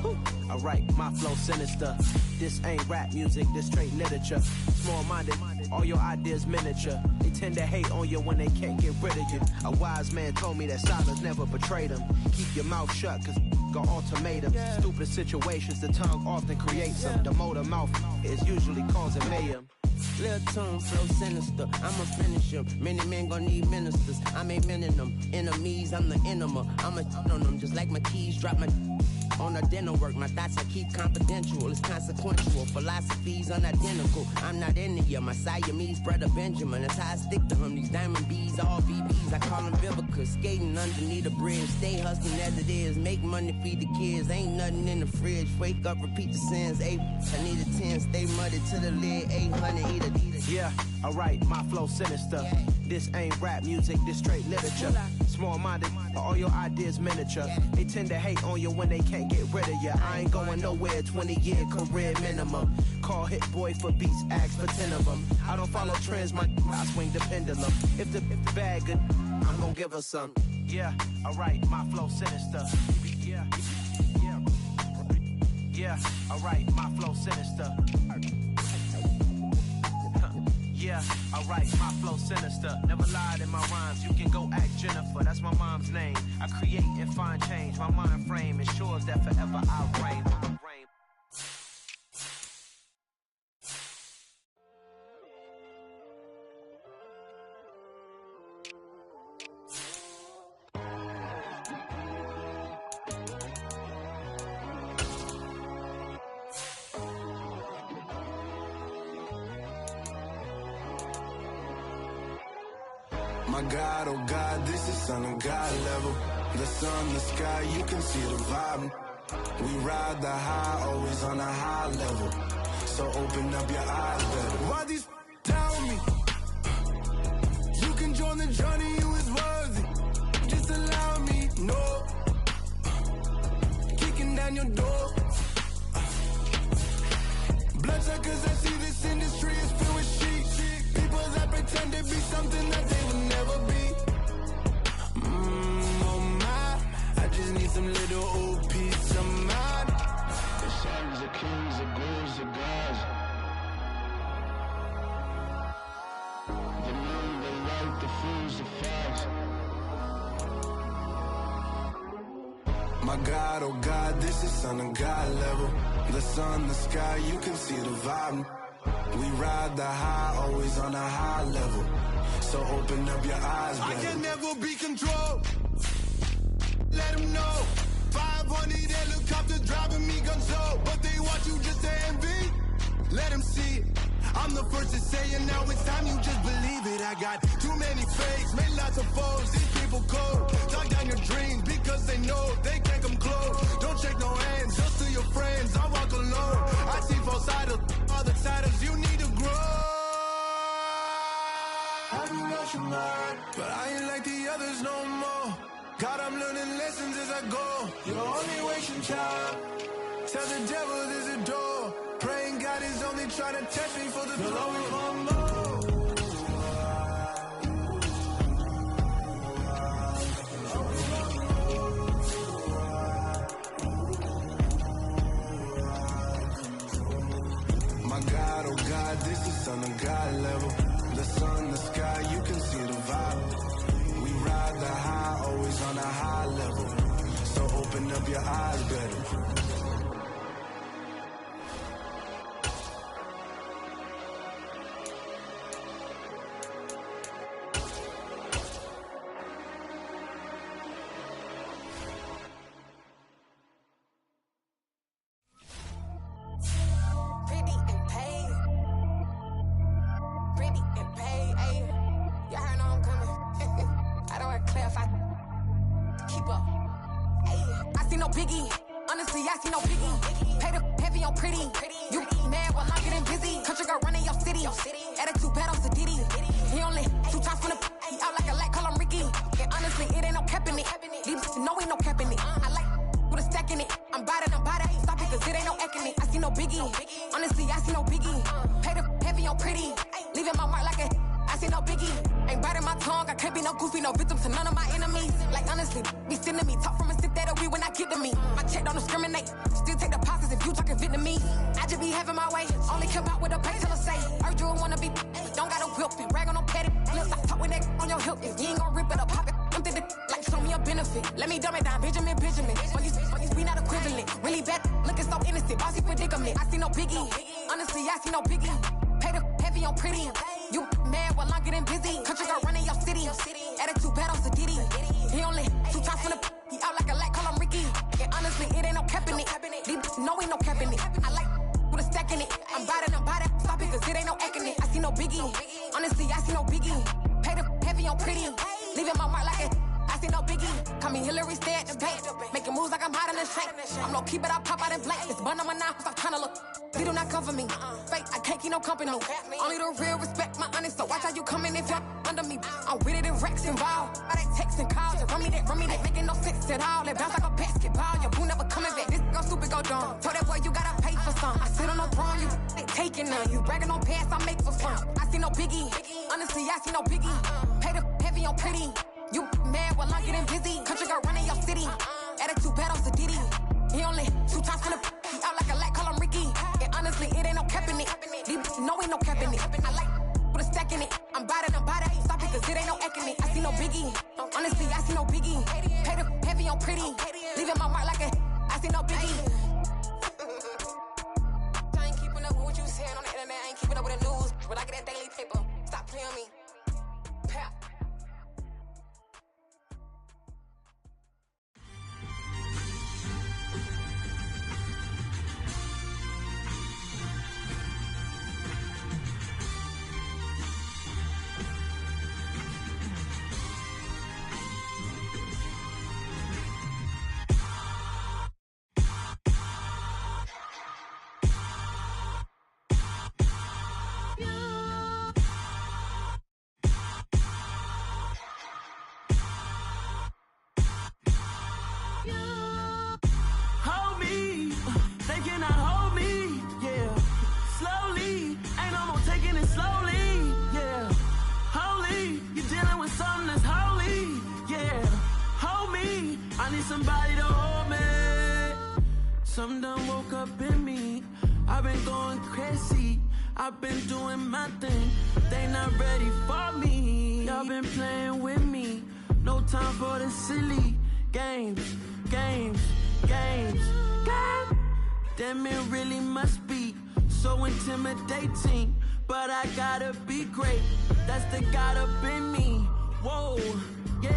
Alright, my flow sinister. This ain't rap music, this straight literature. Small-minded, all your ideas miniature. They tend to hate on you when they can't get rid of you. A wise man told me that silence never betrayed him. Keep your mouth shut, cause got ultimatums. Stupid situations, the tongue often creates them. The motor mouth is usually causing mayhem. Lil' tune, flow sinister, I'ma finish him. Many men gon' need ministers, I'm aiming them. Enemies, I'm the enema. I'ma on them, just like my keys, drop my on a dental work. My thoughts I keep confidential, it's consequential. Philosophies unidentical, I'm not into you. My Siamese brother Benjamin, that's how I stick to him. These diamond bees, all BBs, I call them Vivica. Skating underneath a bridge, stay hustling as it is. Make money, feed the kids, ain't nothing in the fridge. Wake up, repeat the sins, 8, I need a 10. Stay muddy to the lid, 800, eat it. Yeah, alright, my flow sinister. This ain't rap music, this straight literature. Small-minded, all your ideas miniature. They tend to hate on you when they can't get rid of you. I ain't going nowhere, 20-year career minimum. Call Hit Boy for beats, ask for 10 of them. I don't follow trends, I swing the pendulum. If the bag good, I'm gon' give her some. Yeah, alright, my flow sinister. Yeah, alright, my flow sinister. Yeah, alright, my flow sinister. Never lied in my rhymes, you can go ask Jennifer. That's my mom's name. I create and find change. My mind frame ensures that forever I reign. My God, oh God, this is Son of God level. The sun, the sky, you can see the vibe. We ride the high, always on a high level. So open up your eyes better. Why these tell me? You can join the journey, you is worthy. Just allow me, no. Kicking down your door. Bloodshot cause I see this industry is filled with sheep. People that pretend to be something that they will never be. Oh my, I just need some little old peace of mind. The sons of kings, the ghouls, the gods. The moon, the light, the fools, the facts. My God, oh God, this is Son of God level. The sun, the sky, you can see the vibe. We ride the high, always on a high level. So open up your eyes, baby. I can never be controlled. Let them know. 500 helicopters driving me gonzo. But they watch you just to envy. Let them see it. I'm the first to say it, now it's time you just believe it. I got too many fakes, made lots of foes. These people cold. Talk down your dreams because they know they can't come close. Don't shake no hands, just to your friends. I walk alone. I see both sides of other titles. You need to grow. I do what you learn, but I ain't like the others no more. God, I'm learning lessons as I go. You're only wasting time. Tell the devil there's a door. Praying God is only trying to test me for the glory. My God, oh God, this is Son of God level. The sun, the sky, you can see the vibe. We ride the high, always on a high level. So open up your eyes better. see no biggie. Honestly, I see no biggie. Pay the heavy on pretty. You mad while I'm getting busy. Country girl running your city. Attitude bad on Diddy. He only 2 times from the he out like a light, call him Ricky. And honestly, it ain't no cap in it. These no ain't no cap in it. I like with a stack in it. I'm bad. Stop it, cause it ain't no acting it. I see no biggie. Honestly, I see no biggie. Pay the heavy on pretty. Leaving my mark like a I see no biggie. Ain't biting my tongue. I can't be no goofy, no victim to none of my enemies. Like honestly, be sending me talk from a sip that a weed when I get to me. My check don't discriminate. Still take deposits if you talking Vietnamese. I just be having my way. Only come out with a pay till I say. Heard you wanna be. Don't got no whip and rag on no petty. Flips, I talk with that on your hip. If you ain't gon' rip it or pop it, I'm the like show me a benefit. Let me dumb it down, Benjamin. We not equivalent. Really bad, looking so innocent. Bossy predicament. I see no biggie. Honestly, I see no biggie. Pay the heavy on pretty. You mad while I'm getting busy. Country girl running your city. Attitude bad on Diddy. He only 2 times from the he out like a light, call him Ricky. And honestly, it ain't no cap in it. These no ain't no cap in it. I like with a stack in it. I'm bad. Stop it, cause it ain't no acting it. I see no biggie. Honestly, I see no biggie. Pay the heavy on pretty. Leaving my mark like it. I see no biggie. Call me Hillary, stay at the bank. Making moves like I'm hot in the shank. I'm no keep it, I pop out in blank. It's bun on my knife, stop trying to look. They do not cover me. Fake, I can't keep no company. Only the real respect my honest. So watch how you coming if you're under me. I'm with it in Rex involved. I they text and calls. You run me that. Making no sense at all. They bounce like a basketball. Your boo never coming back. This go stupid, go dumb. Told that boy you gotta pay for some. I sit on no throne, you ain't taking none. You bragging on pants, I make for fun. I see no biggie. Honestly, I see no biggie. Pay the heavy on pretty. You mad while I'm getting busy. Country girl running your city. Attitude bad on Diddy. He only 2 times from the he out like a light, call him Ricky. And honestly, it ain't no cap in it. These no ain't no cap in it. I like with a stack in it. I'm bad. Stop it, cause it ain't no acting it. I see no biggie. Honestly, I see no biggie. Pay the heavy on pretty. Leaving my mark like a I see no biggie. I ain't keeping up with what you saying on the internet. I ain't keeping up with the news. But I get that daily paper. Stop playing me. Pap. Somebody to hold me. Something done woke up in me. I've been going crazy. I've been doing my thing. They not ready for me. Y'all been playing with me. No time for the silly games. Damn, it really must be so intimidating. But I gotta be great. That's the God up in me. Whoa, yeah.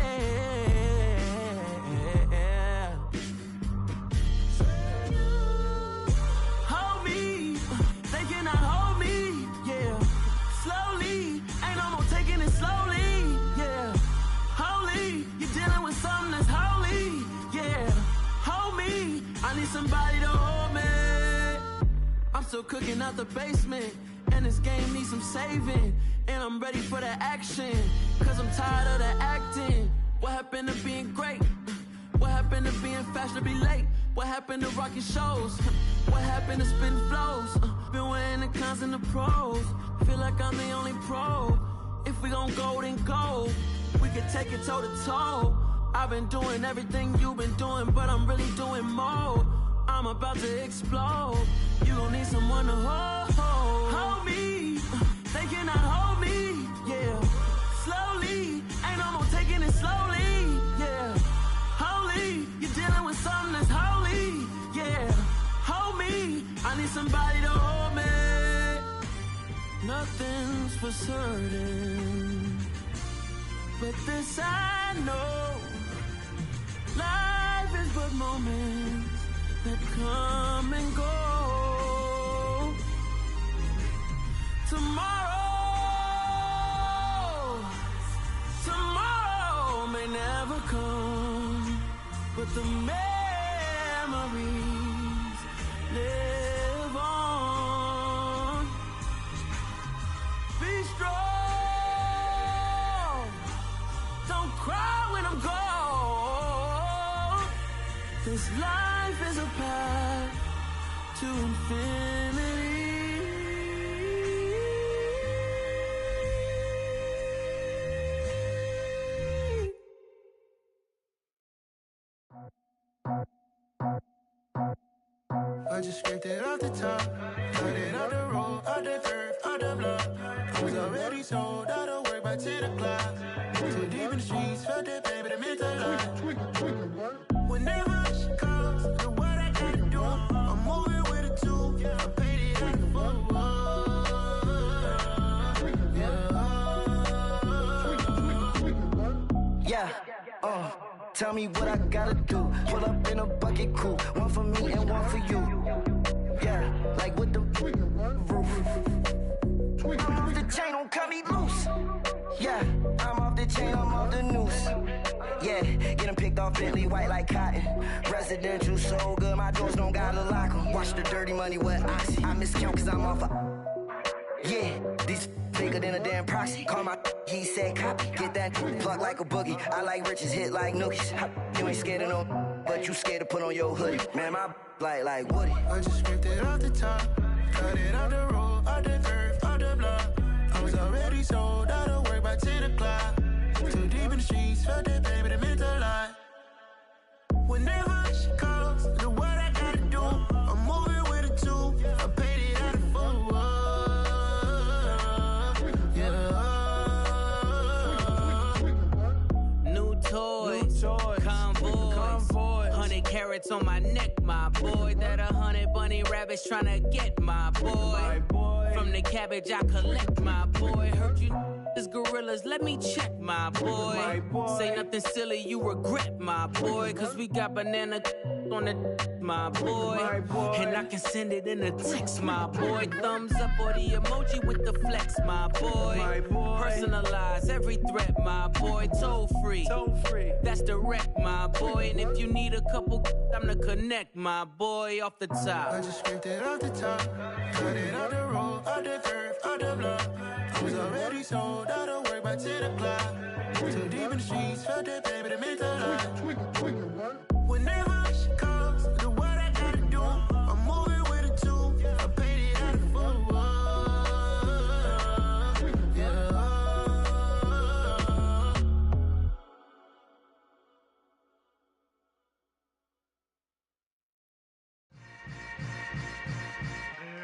Somebody to hold me. I'm still cooking out the basement, and this game needs some saving. And I'm ready for the action, cause I'm tired of the acting. What happened to being great? What happened to being fashionably late? What happened to rocking shows? What happened to spitting flows? Been wearing the cons and the pros. Feel like I'm the only pro. If we gon' go, then go. We can take it toe to toe. I've been doing everything you've been doing, but I'm really doing more. I'm about to explode. You gon' need someone to hold me. They cannot hold me, yeah. Slowly, ain't no more taking it slowly, yeah. Holy, you're dealing with something that's holy, yeah. Hold me, I need somebody to hold me. Nothing's for certain, but this I know. Life is but moments that come and go. Tomorrow may never come, but the man memories live on. Be strong. Don't cry when I'm gone. This life is a path to infinity. I just scraped it off the top, cut it off the road, off the curve, off the block. I was already sold out of work by 10 o'clock. Too deep in the streets, felt that pain, but it meant a lot. Whenever she calls, know what I gotta do. I'm moving with a two, I paid it out of full. Yeah, tell me what I gotta do. Pull up in a bucket crew, one for me and one for you. Yeah, like with the roof. I'm off the chain, don't cut me loose. Yeah, I'm off the chain, I'm off the noose. Yeah, getting picked off Bentley white like cotton. Residential so good, my doors don't gotta lock 'em. Watch the dirty money with oxy. I miscount cause I'm off a... Yeah, these bigger than a damn proxy. Call my he said copy. Get that plug like a boogie. I like riches, hit like nookies. You ain't scared of no, but you scared to put on your hoodie. Man, my like Woody. I just scraped it off the top, cut it off the road, off the curve, off the block. I was already sold out of work by 10 o'clock. Too deep in the streets, felt that pain, but it meant a lot. Whenever she calls, know what I gotta do. I'm moving with a two, I paid it out of full. Toys, convoy, 100 carats on my neck, my boy. That 100 bunny rabbits tryna get my boy. From the cabbage I collect, my boy. Heard you is gorillas, let me check, my boy. Say nothing silly, you regret, my boy. Cause we got banana on the my boy. And I can send it in a text, my boy. Thumbs up or the emoji with the flex, my boy. Personalize every threat, my boy. Toll free. That's direct, my boy. And if you need a couple, I'm the connect, my boy. Off the top. I just scraped it off the top, cut it off the road, off the curve, off the block. I was already sold out of work by 10 o'clock. Too deep in the streets, felt that pain, but it meant a lot. Whenever she calls, know what I gotta do. I'm moving with a two, I paid it out of full.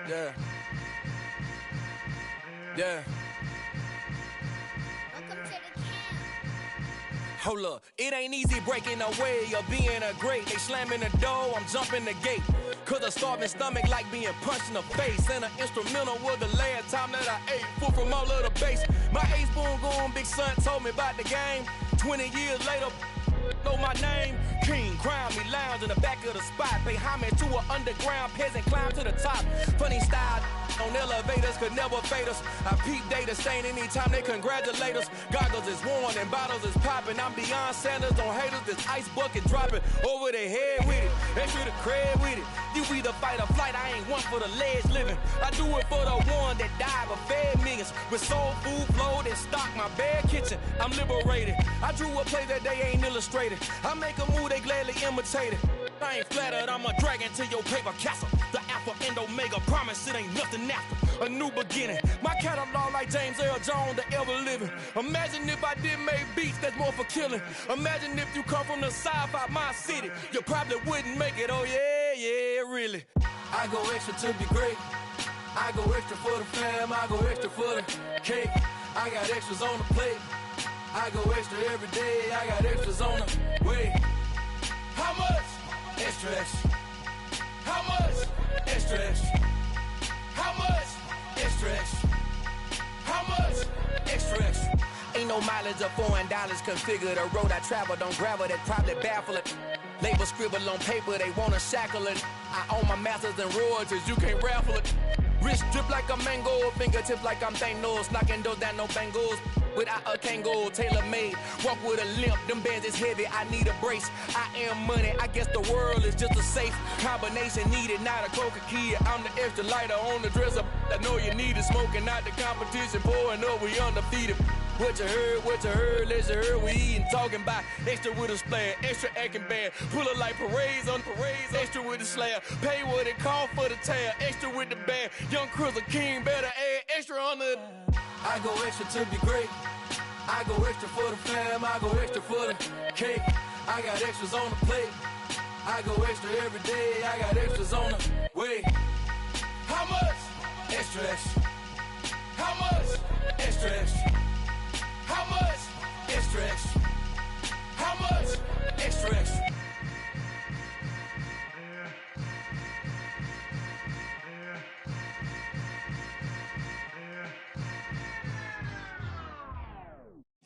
Yeah. Yeah. Hold up, it ain't easy breaking away or being a great. They slamming the door, I'm jumping the gate. Cause a starving stomach like being punched in the face. And an instrumental was the last time that I ate food from all of the base. My ace boom going big son told me about the game. 20 years later, know my name. King, crown me, lounge in the back of the spot. Pay homage to an underground peasant, climb to the top. Funny style on elevators could never fade us. I peep data stain anytime they congratulate us. Goggles is worn and bottles is popping. I'm beyond Sanders, don't haters. This ice bucket dropping over their head with it. Extra the cred with it. You either fight or flight, I ain't one for the ledge living. I do it for the one that died but fed millions. With soul food flowed and stocked my bad kitchen. I'm liberated. I drew a play that they ain't illustrated. I make a move, they gladly imitate it. I ain't flattered, I'm a dragon to your paper castle. The Alpha and Omega, promise it ain't nothing after. A new beginning. My catalog like James Earl Jones, the ever living. Imagine if I did make beats that's more for killing. Imagine if you come from the south out my city. You probably wouldn't make it, oh yeah, really. I go extra to be great. I go extra for the fam, I go extra for the cake. I got extras on the plate. I go extra every day, I got extras on the way. How much? Extra, extra. How much? Extra, extra. How much? Extra, extra. How much? Extra, extra. Ain't no mileage of $4 configure the road I travel. Don't gravel that probably baffle it. Label scribble on paper, they wanna shackle it. I own my masters and royalties, you can't raffle it. Wrist drip like a mango, fingertips like I'm Thanos, knocking those down, no bangles. without a Kangol, tailor-made. Walk with a limp, them bands is heavy, I need a brace. I am money, I guess the world is just a safe combination needed, not a coca key. I'm the extra lighter on the dresser. I know you need it, smoking out the competition, pouring up, we undefeated. What you heard, let's you heard, we eating, talking about extra with a splash, extra acting bad, pull it like parades on parades, extra with the slayer, pay what it call for the tail, extra with the band, young Chris a king, better add extra on the. I go extra to be great, I go extra for the fam, I go extra for the cake, I got extras on the plate, I go extra every day, I got extras on the way. How much? Extra, extra. How much? Extra, extra. How much? Extra, extra. How much? Extra, extra.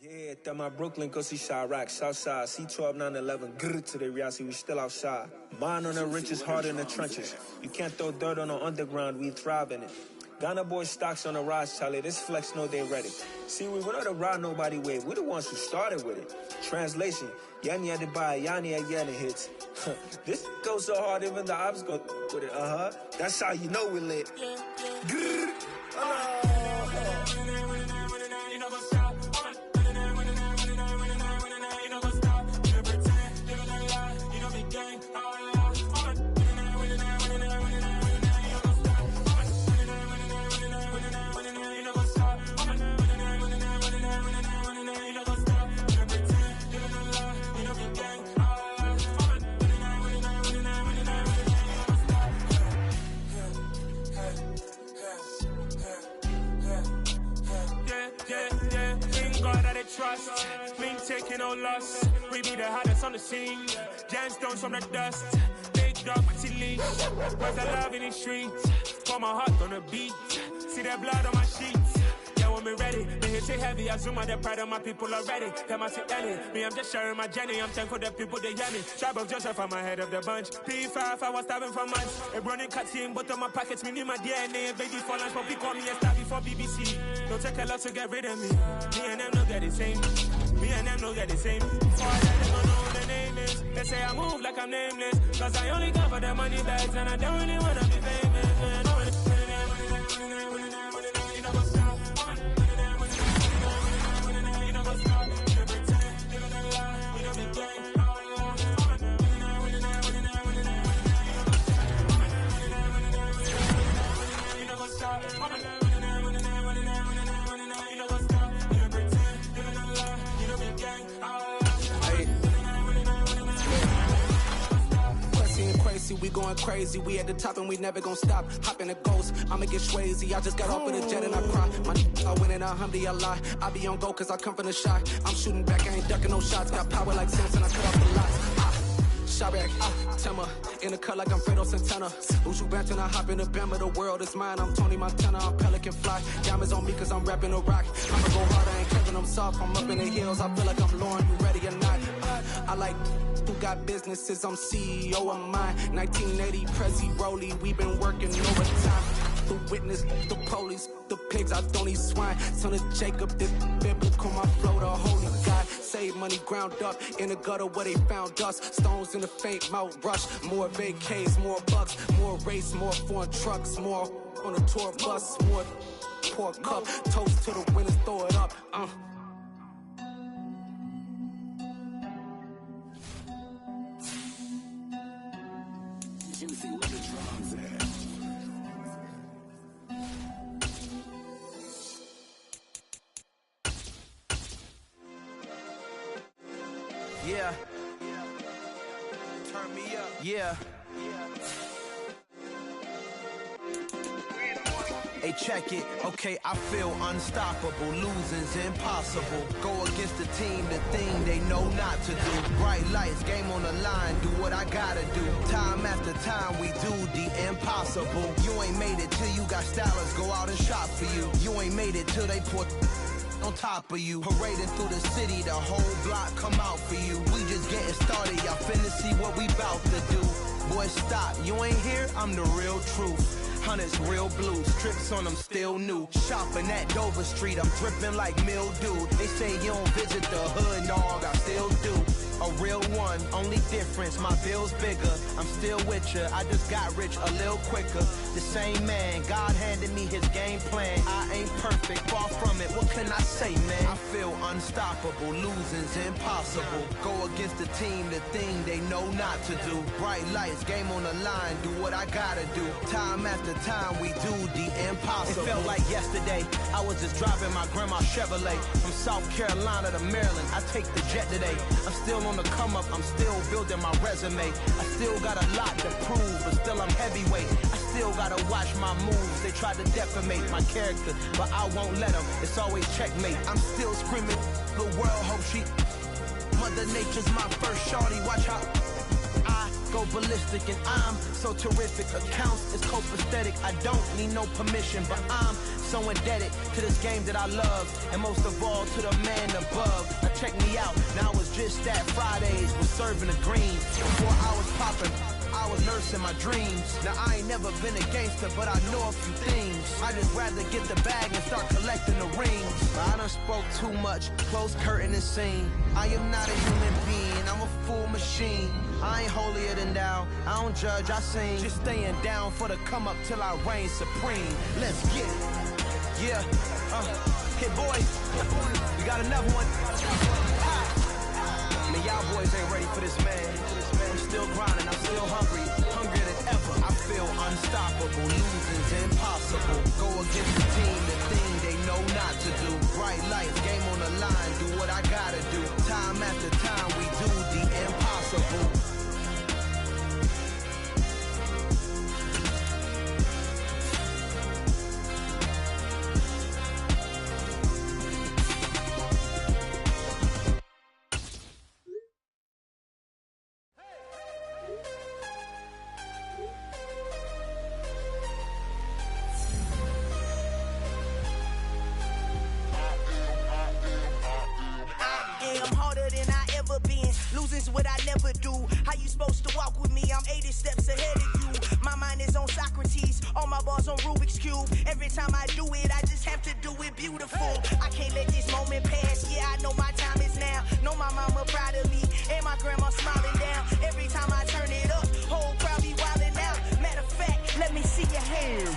Yeah, that my Brooklyn, go see Chirac, Southside, C12, 911, grrr to the reality, we still outside. Mine on the riches, hard in the trenches. You can't throw dirt on the underground, we thrive in it. Ghana boys stocks on the rise, Charlie. This flex know they ready. See, we not to ride nobody with. We the ones who started with it. Translation: Yanni had to buy Yanni again hits. This goes so hard, even the ops go with it. That's how you know we lit. Trust, we ain't taking no loss. We be the hottest on the scene. Gemstones from the dust. Big dog with your leash. Where's the love in the streets? Pour my heart on the beat. See that blood on my sheets. Yeah, when we ready, they hit it heavy. I zoom out the pride of my people already. Them I see Ellie. Me, I'm just sharing my journey. I'm thankful that people they hear me. Tribe of Joseph, I'm ahead of the bunch. P5, I was starving for months. A running cutscene, but on my pockets, me need my DNA. Baby for lunch, but people call me a star before BBC. Don't take a lot to get rid of me. Me and them don't get the same. Me and them don't get the same. So I let them know what the name is. They say I move like I'm nameless. Cause I only come for the money bags and I don't really wanna be famous. Man. We going crazy, we at the top and we never gonna stop. Hop in a ghost, I'ma get swayzy. I just got off with a jet and I cry. My I win in a Humvee, I lie. I be on go cause I come from the shot. I'm shooting back, I ain't ducking no shots. Got power like Samson, I cut off the lots. Chirac, Timmer, in the cut like I'm Fredo Santana. Who's you Benton, I hop in the Bama, the world is mine. I'm Tony Montana, I'm Pelican Fly. Diamonds on me cause I'm rapping a rock. I'ma go hard, I ain't Kevin, I'm soft. I'm up in the hills, I feel like I'm Lauren, you ready or not? I like who got businesses, I'm CEO of mine. 1980, Prezi Rolly, we been working overtime. The witness, the police, the pigs, I don't eat swine. Son of Jacob, this biblical, my flow, the holy God. Save money ground up in the gutter where they found us. Stones in the faint mouth rush. More vacays, more bucks, more race, more foreign trucks, more on a tour bus, more pour cup. Toast to the winners, throw it up. Yeah. Turn me up. Yeah. Hey, check it. Okay, I feel unstoppable. Losing's impossible. Go against the team, the thing they know not to do. Bright lights, game on the line. Do what I gotta do. Time after time, we do the impossible. You ain't made it till you got stylists go out and shop for you. You ain't made it till they put on top of you. Parading through the city, the whole block come out for you. We just getting started, y'all finna see what we bout to do. Boy, stop, you ain't here, I'm the real truth. hundreds, real blues. Trips on them still new. Shopping at Dover Street, I'm dripping like mildew. They say you don't visit the hood, dog, I still do. A real one, only difference, my bill's bigger. I'm still with ya, I just got rich a little quicker. The same man, God handed me his game plan. I ain't perfect, far from it, what can I say, man? I feel unstoppable, losing's impossible. Go against the team, the thing they know not to do. Bright lights, game on the line, do what I gotta do. Time after time, we do the impossible. It felt like yesterday, I was just driving my grandma's Chevrolet. From South Carolina to Maryland, I take the jet today. I'm still on the come up, I'm still building my resume. I still got a lot to prove, but still I'm heavyweight. I still gotta watch my moves. They try to defamate my character, but I won't let them. It's always checkmate. I'm still screaming, the world hope she. Mother Nature's my first shorty, watch how I go ballistic and I'm so terrific. Accounts is copacetic, I don't need no permission, but I'm so indebted to this game that I love, and most of all to the man above. Now check me out, now it's just that Fridays was serving the green. Before I was popping, I was nursing my dreams. Now I ain't never been a gangster, but I know a few things. I just rather get the bag and start collecting the rings. I done spoke too much, close curtain and scene. I am not a human being, I'm a full machine. I ain't holier than thou, I don't judge, I sing. Just staying down for the come up till I reign supreme. Let's get it. Yeah, hit boys, we got another one. I mean, y'all boys ain't ready for this, man. I'm still grinding, I'm still hungry, hungrier than ever. I feel unstoppable, losing's impossible. Go against the team, the thing they know not to do. Bright lights, game on the line, do what I gotta do. Time after time, we do the impossible. Losing's what I never do. How you supposed to walk with me? I'm 80 steps ahead of you. My mind is on Socrates, all my bars on Rubik's Cube. Every time I do it, I just have to do it beautiful. I can't let this moment pass. Yeah, I know my time is now. Know my mama proud of me, and my grandma smiling down. Every time I turn it up, whole crowd be wildin' out. Matter of fact, let me see your hands.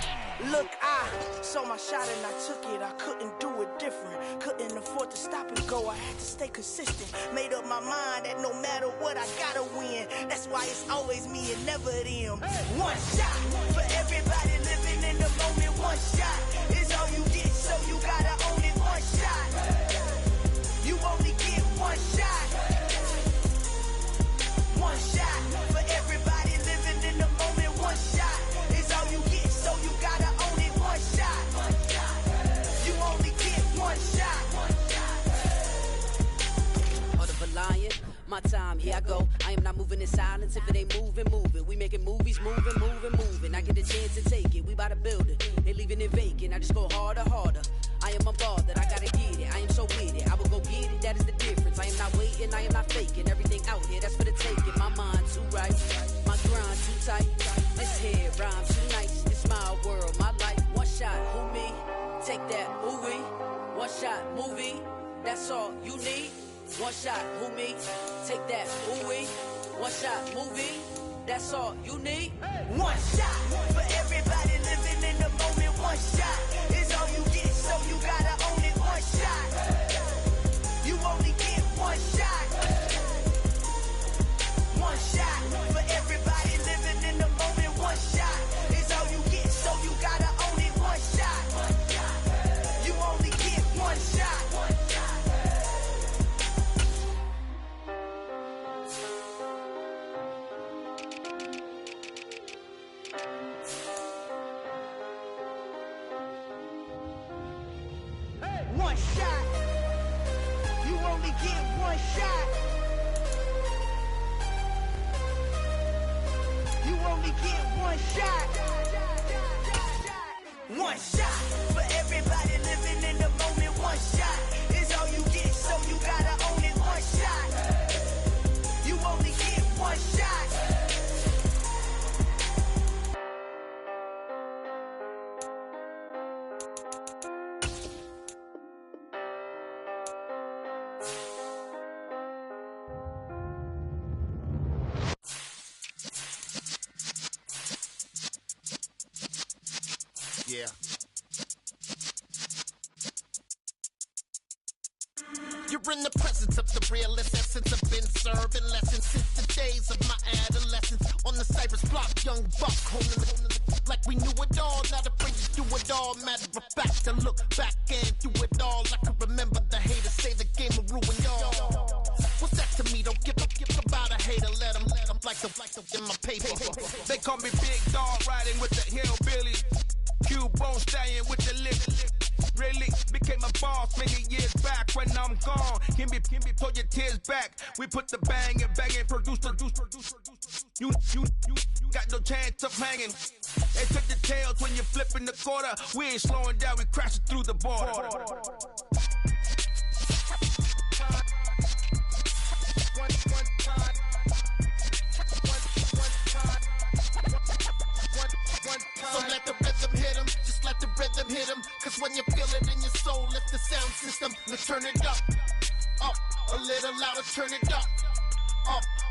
Look, I saw my shot and I took it. I couldn't do it different. Couldn't afford to stop and go. I had to stay consistent. Made up my mind that no matter what, I gotta win. That's why it's always me and never them. One shot for everybody living in the moment. One shot is all you get, so you gotta own it. One shot. You only get one shot. One shot for everybody living in the moment. One shot is all you get, so you gotta own it. One shot. You only get one shot. Heart of a lion, my time, here I go. I am not moving in silence. If it ain't moving, moving. We making movies, moving, moving, moving. I get a chance to take it. We bout to build it. They leaving it vacant. I just go harder, harder. I am a ball that I gotta get it. I am so with it. I will go get it. That is the difference. I am not waiting. I am not faking. Everything out here, that's for the taking. My mind too right. My grind too tight. This head rhymes too nice. This my world, my life. One shot, who me? Take that, who we? One shot, movie. That's all you need. One shot, who me? Take that, who we? One shot, movie. That's all you need. One shot for everybody living in the moment. One shot is all you get, so you gotta own it. One shot. You only get one shot. One shot for everybody living in the moment. One shot is all you get, so you gotta own it. One shot. You only get one shot. One shot. You only get one shot. You only get one shot. One shot for everybody living in the moment. One shot is all you get, so you gotta own it. One shot. You only get one shot. Yeah. You're in the presence of the realest essence. I've been serving lessons since the days of my adolescence. On the Cypress block, young buck, holding it like we knew it all. Now to bring you through it all. Matter of fact, to look back and do it all. I can remember the haters say the game will ruin y'all. What's that to me? Don't give about a hater. Let them like the in my paper. They call me Big Dog, riding with the hillbilly. Q-Bone stallion with the lip. Really became a boss many years back. When I'm gone, can be pull your tears back. We put the bang, produce. You got no chance of hanging. They took the tails when you're flipping the quarter. We ain't slowing down, we crashing through the border. So let the rhythm hit him, just let the rhythm hit him. Cause when you feel it in your soul, lift the sound system. Let's turn it up, a little louder, turn it up,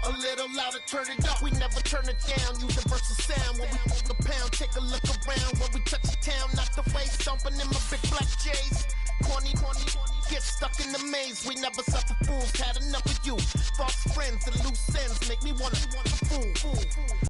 a little louder, turn it up. We never turn it down, universal sound. When we hold the pound, take a look around. When we touch the town, knock the way, stomping in my big black J's. Corny, get stuck in the maze. We never suffer fools, had enough of you. False friends and loose ends make me wanna fool.